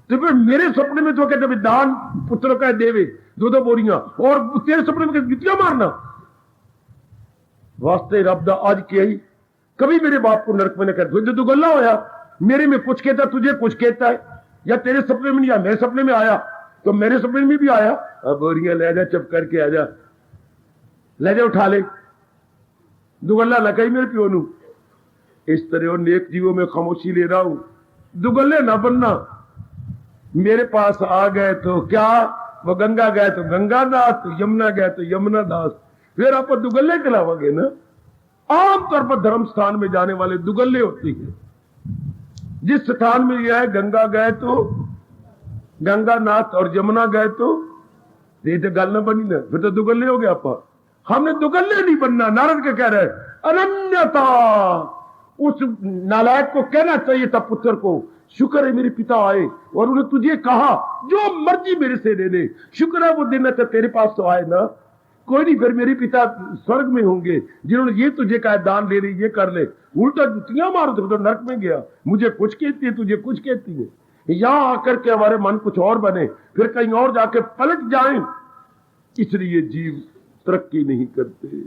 तो फिर मेरे सपने में तो कहते दान पुत्र का देवे 2-2 बोरियां, और तेरे सपने में जुतियां मारना। वास्ते रब दा अज के ही कभी मेरे बाप को नरक में न कर दो गल्ला होया मेरे में कुछ कहता तुझे कुछ कहता है, या तेरे सपने में नहीं आया मेरे सपने में आया तो मेरे सपने में भी आया। अब बोरियां ले जा चुप करके आ जा, ले जा उठा ले, दुगल्ला न कही मेरे प्यो नू। इस तरह और नेक जीवों में खामोशी ले रहा हूं, दुगल्ले ना बनना। मेरे पास आ गए तो क्या, वो गंगा गए तो गंगा दास, तो यमुना गए तो यमुना दास, फिर आप दुगल्ले कहलावांगे ना। आमतौर पर धर्म स्थान में जाने वाले दुगल्ले होती है। जिस स्थान में यह है गंगा गए तो गंगा नाथ और यमुना गए तो ये तो गल ना बनी ना, फिर तो दुगल्ले हो गया। आप हमने दुगल्ले नहीं बनना। नारद के कह रहे अनन्यता। उस नालायक को कहना चाहिए था पुत्र को, शुक्र है मेरे पिता आए और उन्हें तुझे कहा जो मर्जी मेरे से ले ले। शुक्र है वो दिन तो तेरे पास तो आए ना, कोई नहीं, फिर मेरे पिता स्वर्ग में होंगे जिन्होंने ये तुझे कहा दान ले ले, ये कर ले। उल्टा जुतियां मारो तो नरक में गया। मुझे कुछ कहती है तुझे कुछ कहती है। यहां आकर के हमारे मन कुछ और बने, फिर कहीं और जाके पलट जाएं, इसलिए जीव तरक्की नहीं करते।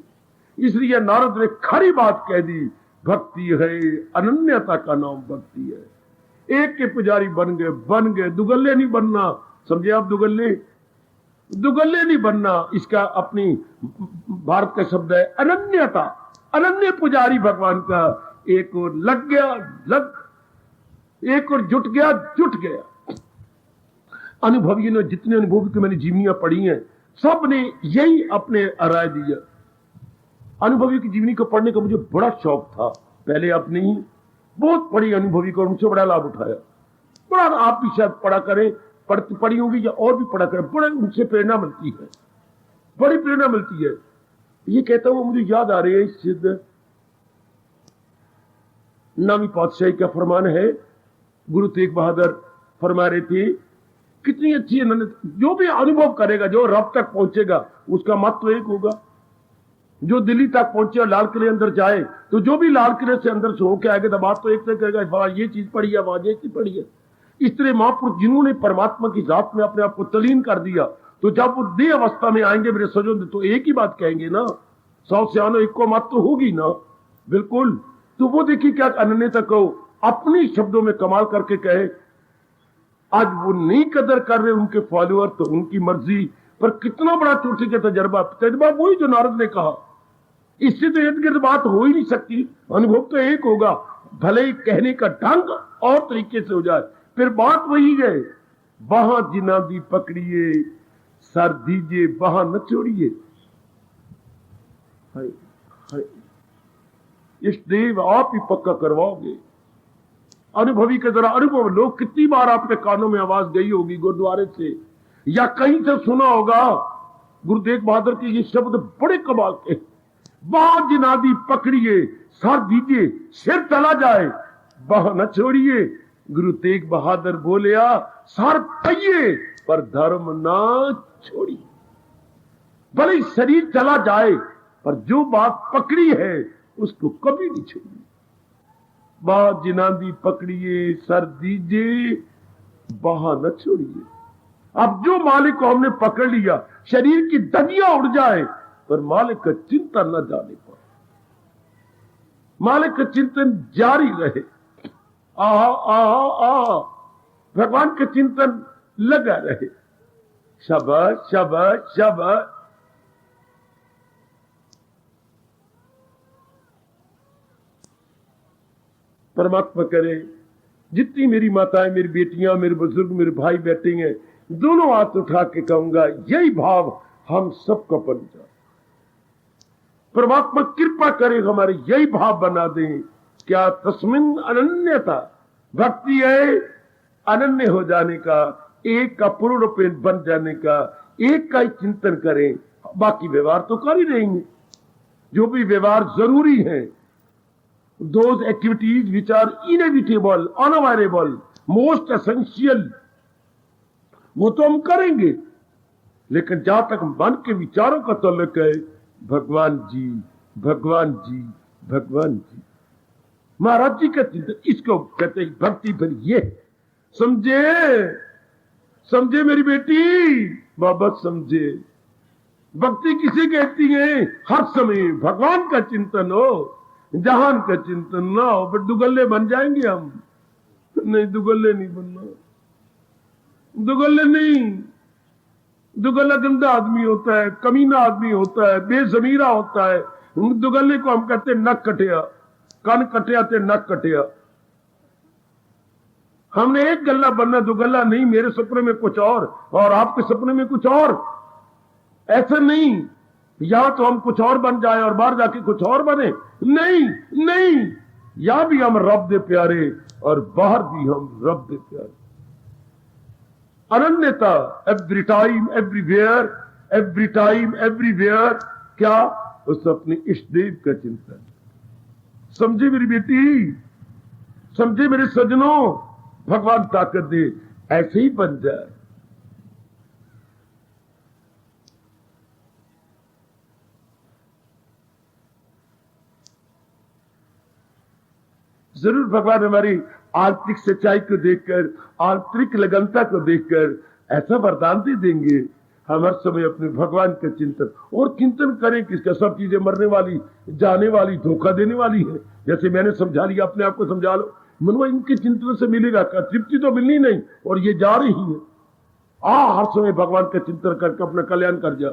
इसलिए नारद ने खरी बात कह दी, भक्ति है अनन्यता का नाम भक्ति है। एक के पुजारी बन गए, दुगल्ले नहीं बनना। समझे आप, दुगल्ले नहीं बनना। इसका अपनी भारत का शब्द है अनन्यता, अनन्य पुजारी भगवान का। एक और लग गया एक और जुट गया। अनुभवी ने जितने अनुभव की मैंने जीवनियां पढ़ी हैं सब ने यही अपने राय दिया। अनुभवी की जीवनी को पढ़ने का मुझे बड़ा शौक था पहले, अब नहीं। बहुत पढ़ी अनुभवी को, उनसे बड़ा लाभ उठाया। बड़ा, आप भी शायद पढ़ा करें, पढ़ी होगी या और भी पढ़ा करें, बड़े उनसे प्रेरणा मिलती है, बड़ी प्रेरणा मिलती है। ये कहता हुआ मुझे याद आ रही है सिद्ध नामी पातशाही का फरमान है। गुरु तेग बहादुर फरमा रहे थे, कितनी अच्छी इन्होंने, जो भी अनुभव करेगा, जो रब तक पहुंचेगा उसका मत तो एक होगा। जो दिल्ली तक पहुंचे और लाल किले अंदर जाए, तो जो भी लाल किले से अंदर से होके आएगा तो बात तो एक से कहेगा, वहां ये चीज पढ़ी है, वहां ये चीज पढ़ी है। इस तरह महापुरुष जिन्होंने परमात्मा की जात में अपने आप को तलीन कर दिया, तो जब वो देह अवस्था में आएंगे मेरे सजों, तो एक ही बात कहेंगे ना, 100 सियानो एक को मत तो होगी ना, बिल्कुल। तो वो देखिए क्या अनन्यता को अपने शब्दों में कमाल करके कहे। आज वो नहीं कदर कर रहे उनके फॉलोअर, तो उनकी मर्जी, पर कितना बड़ा चोटी का तजर्बा वही जो नारद ने कहा। इससे तो इर्द गिर्द बात हो ही नहीं सकती। अनुभव तो एक होगा, भले ही कहने का ढंग और तरीके से हो जाए, फिर बात वही है। वहां जिना दी पकड़िए, सर दीजिए, वहां न छोड़िए। इस देव आप ही पक्का करवाओगे। अनुभवी के जरा अनुभव लो, कितनी बार आपके कानों में आवाज गई होगी गुरुद्वारे से या कहीं से सुना होगा। गुरु तेग बहादुर के ये शब्द बड़े कमाल के, वहां जिनादी पकड़िए, सर दीजिए, सिर चला जाए, वहां न छोड़िए। गुरु तेग बहादुर बोलिया, सर पहिए पर धर्म ना छोड़िए। भले शरीर चला जाए पर जो बात पकड़ी है उसको कभी नहीं छोड़िए। बात जिनादी पकड़िए, सर दीजिए, वहां न छोड़िए। अब जो मालिक को हमने पकड़ लिया, शरीर की धनिया उड़ जाए पर मालिक का चिंतन न जाने पर, मालिक का चिंतन जारी रहे। भगवान का चिंतन लगा रहे। शाबाश शाबाश शाबाश। परमात्मा करे जितनी मेरी माताएं, मेरी बेटियां, मेरे बुजुर्ग, मेरे भाई बैठे हैं, दोनों हाथ उठा के कहूंगा यही भाव हम सबका बन जाए। परमात्मा कृपा करे हमारे यही भाव बना दें। क्या तस्मिन अनन्यता, भक्ति है अनन्य हो जाने का, एक का पूर्ण रूपेण बन जाने का, एक का ही चिंतन करें। बाकी व्यवहार तो कर ही रहेंगे, जो भी व्यवहार जरूरी है, those activities which are inevitable, unavoidable, most essential, वो तो हम करेंगे। लेकिन जहां तक मन के विचारों का ताल्लुक है, भगवान जी भगवान जी भगवान जी, महाराज जी का चिंतन, इसको कहते हैं भक्ति। फिर ये समझे, समझे मेरी बेटी, बाबा समझे। भक्ति किसे कहती है? हर समय भगवान का चिंतन हो, जहान का चिंतन ना हो। फिर दुगल्ले बन जाएंगे हम। नहीं, दुगल्ले नहीं बनना, दुगल्ले नहीं। दुगल्ला गंदा आदमी होता है, कमीना आदमी होता है, बेजमीरा होता है। दुगल्ले को हम कहते नक कटिया, कान कटिया ते नक कटिया। हमने एक गल्ला बनना, दुगल्ला नहीं। मेरे सपने में कुछ और आपके सपने में कुछ और, ऐसा नहीं। या तो हम कुछ और बन जाए और बाहर जाके कुछ और बने। नहीं नहीं, या भी हम रब दे प्यारे और बाहर भी हम रब दे प्यारे। अनन्यता, every time everywhere, every time everywhere. क्या? उस अपने इष्ट देव का चिंतन। समझे मेरी बेटी, समझे मेरे सज्जनों, भगवान ताकत दे, ऐसे ही बन जाए। जरूर भगवान हमारी आंतरिक सच्चाई को देखकर, आंतरिक लगनता को देखकर ऐसा वरदान दे देंगे। हम हर समय अपने भगवान का चिंतन, और चिंतन करें किसका? सब चीजें मरने वाली, जाने वाली, धोखा देने वाली है। जैसे मैंने समझा लिया, अपने आप को समझा लो। मनवा इनके चिंतन से मिलेगा क्या? तृप्ति तो मिलनी नहीं, और ये जा रही है। हर समय भगवान का चिंतन करके अपना कल्याण कर जा।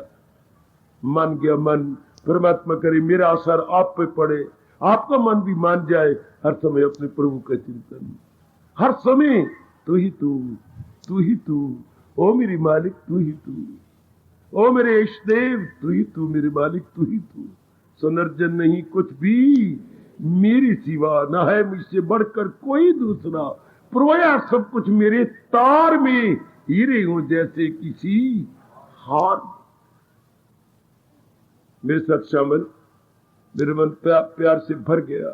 मान गया मन, परमात्मा करे मेरा असर आप पे पड़े, आपका मन भी मान जाए। हर समय अपने प्रभु का चिंतन, हर समय तू ही तू, तू ही तू, ओ मेरी मालिक तू ही तू, ओ मेरे इष्ट देव तू ही तू, मेरे मालिक तू ही तू। सुनर्जन नहीं कुछ भी मेरी सिवा, ना है मुझसे बढ़कर कोई दूसरा। प्रोया सब कुछ मेरे तार में, हीरे हूं जैसे किसी हार। मेरे साथ शामिल, मेरे मन प्यार से भर गया।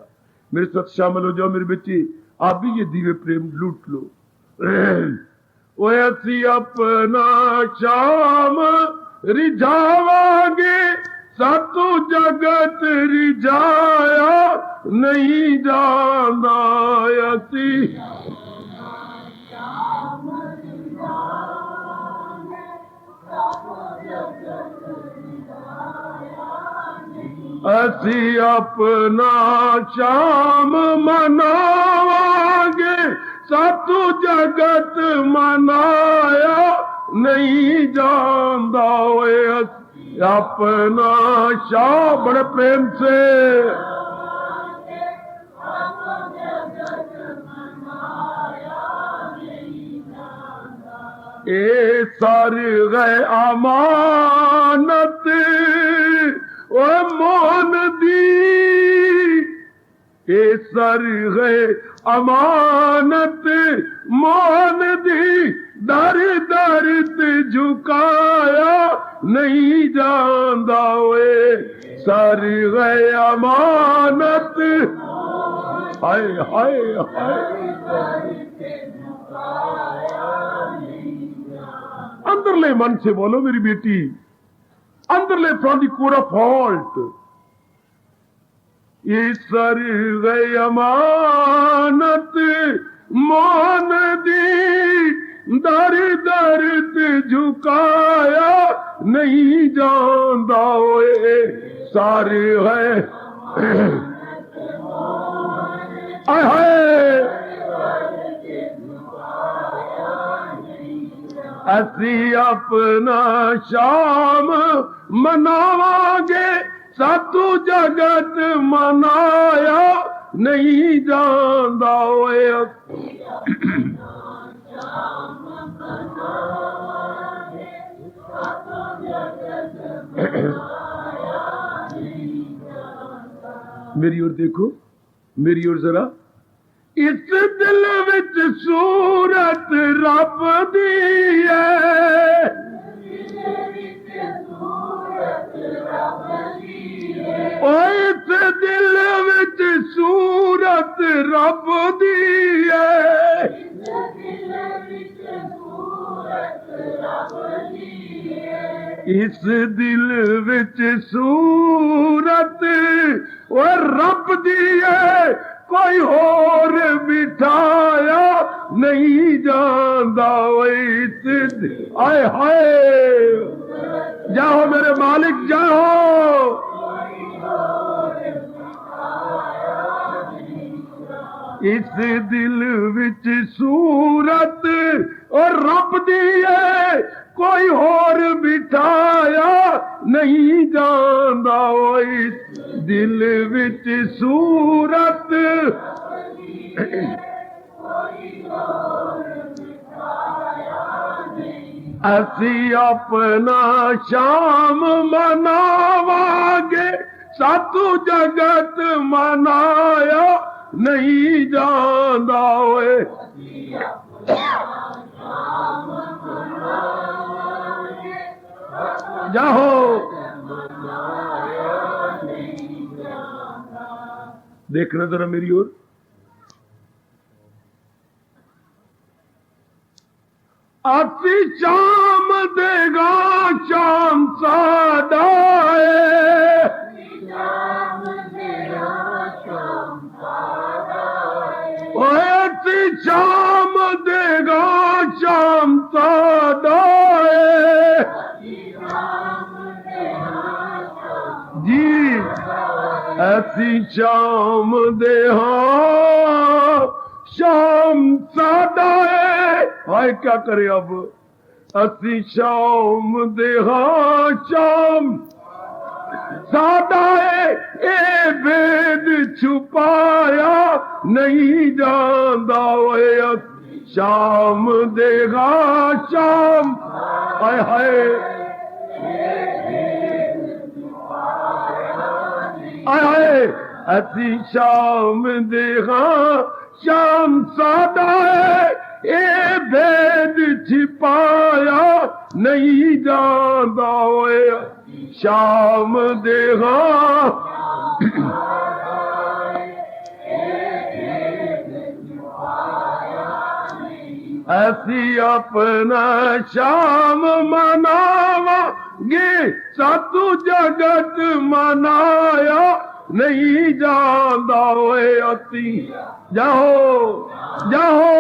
मेरे साथ शामिल हो जाओ मेरे बच्चे, आप भी ये दिव्य प्रेम लूट लो। ओ ऐसी अपना शाम रिझावांगे, सातों जगत रिझाया नहीं जाना। ऐसी ऐसी अपना शाम मनावांगे, सातों जगत मनाया नहीं जानदा। अपना शाम बड़े प्रेम से ए सर गए अमानत ओ मोहन दी, ए सर गए अमानत मोहन दी, दर दर झुकाया नहीं जानदा। वे सर गए अमानत, हाय हाय हाय। अंदरले मन से बोलो मेरी बेटी, अंदरले from the core of heart. ये सर गए अमानत मोहन दी, दर दर झुकाया नहीं जानदा। सारे है असी अपना शाम मनावांगे, सातों जगत मनाया नहीं जानदा। मेरी ओर देखो, मेरी ओर जरा। इस दिल विच सूरत रब दी है, ओ इस दिल विच सूरत रब दी है। इस दिल विच सूरत ओ रब दी है, कोई होर बिठाया नहीं जानदा। इस आए हाय जाओ मेरे मालिक जाओ। इस दिल विच सूरत और रब दी है, कोई होर बिठाया नहीं जांदा। इस दिल विच सूरत असी अपना शाम मनावांगे, सातू जगत मनाया नहीं जांदा। ओए जाओ देखना जरा मेरी ओर। असी शाम देगा शाम साडा है, असी शाम देगा शाम साडा है जी। असी शाम दे हाँ शाम साडा है। हाय क्या करे अब, असी शाम दे हाँ शाम साडा है। ए भेद छुपाया नहीं जांदा। ओए शाम देगा शाम, हाय हाय हाय। असी शाम देगा शाम साडा है, ए भेद छिपाया नहीं जांदा। ओए शाम देगा असी अपना शाम मनावांगे, सातू जगत मनाया नहीं जांदा। ओए असी जाओ जाओ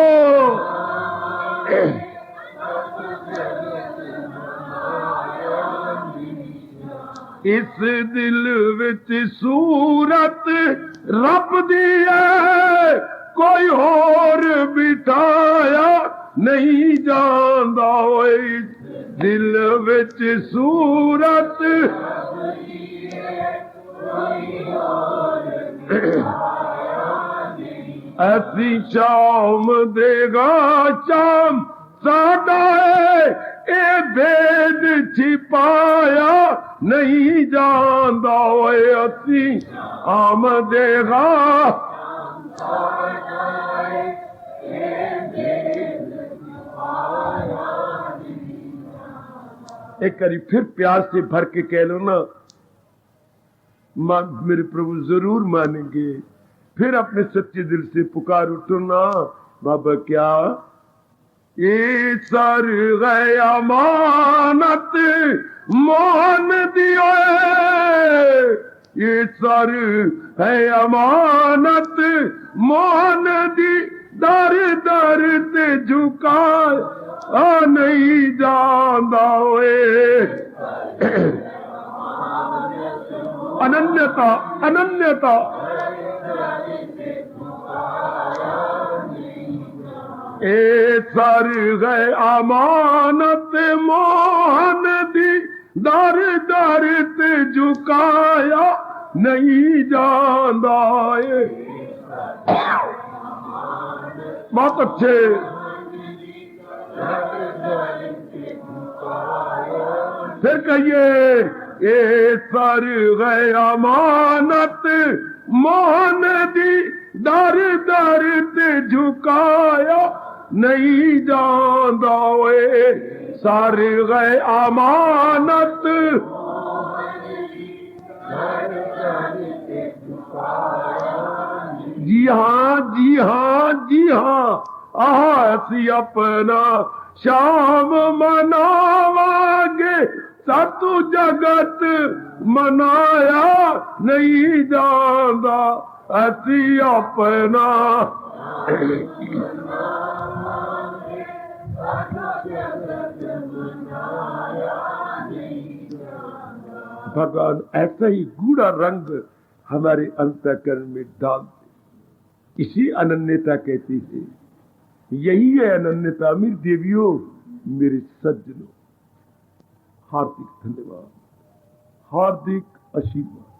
इस दिल विच सूरत रब दी है, कोई होर बिठाया नहीं जांदा। ओए दिल विच सूरत असी शाम देगा शाम साडा है, ए भेद छिपाया नहीं जांदा। ओए असी आम देगा एक करी फिर प्यार से भर के कह लो ना, मेरे प्रभु जरूर मानेंगे। फिर अपने सच्चे दिल से पुकार उठो ना, बाबा क्या ये सर गए अमानत मोहन दियो, ये सर है अमानत मोहन दी, दर दर ते झुका नहीं जांदा। अनन्यता अनन्यता ए सर गए अमानत मोहन दी, दर दर ते झुकाया नहीं जांदा। बहुत अच्छे फिर कहिए, ए सर गए अमानत मोहन दी, दर दर ते झुकाया नहीं जांदा। ओए सर गए अमानत जी हाँ जी हाँ जी हाँ। असी अपना शाम मनावांगे, सातू जगत मनाया नहीं जांदा। असी अपना भगवान ऐसा ही गूढ़ा रंग हमारे अंतःकरण में डाल दे। इसी अनन्यता कहती है, यही है अनन्यता। मेरी देवियों, मेरे सज्जनों, हार्दिक धन्यवाद, हार्दिक आशीर्वाद।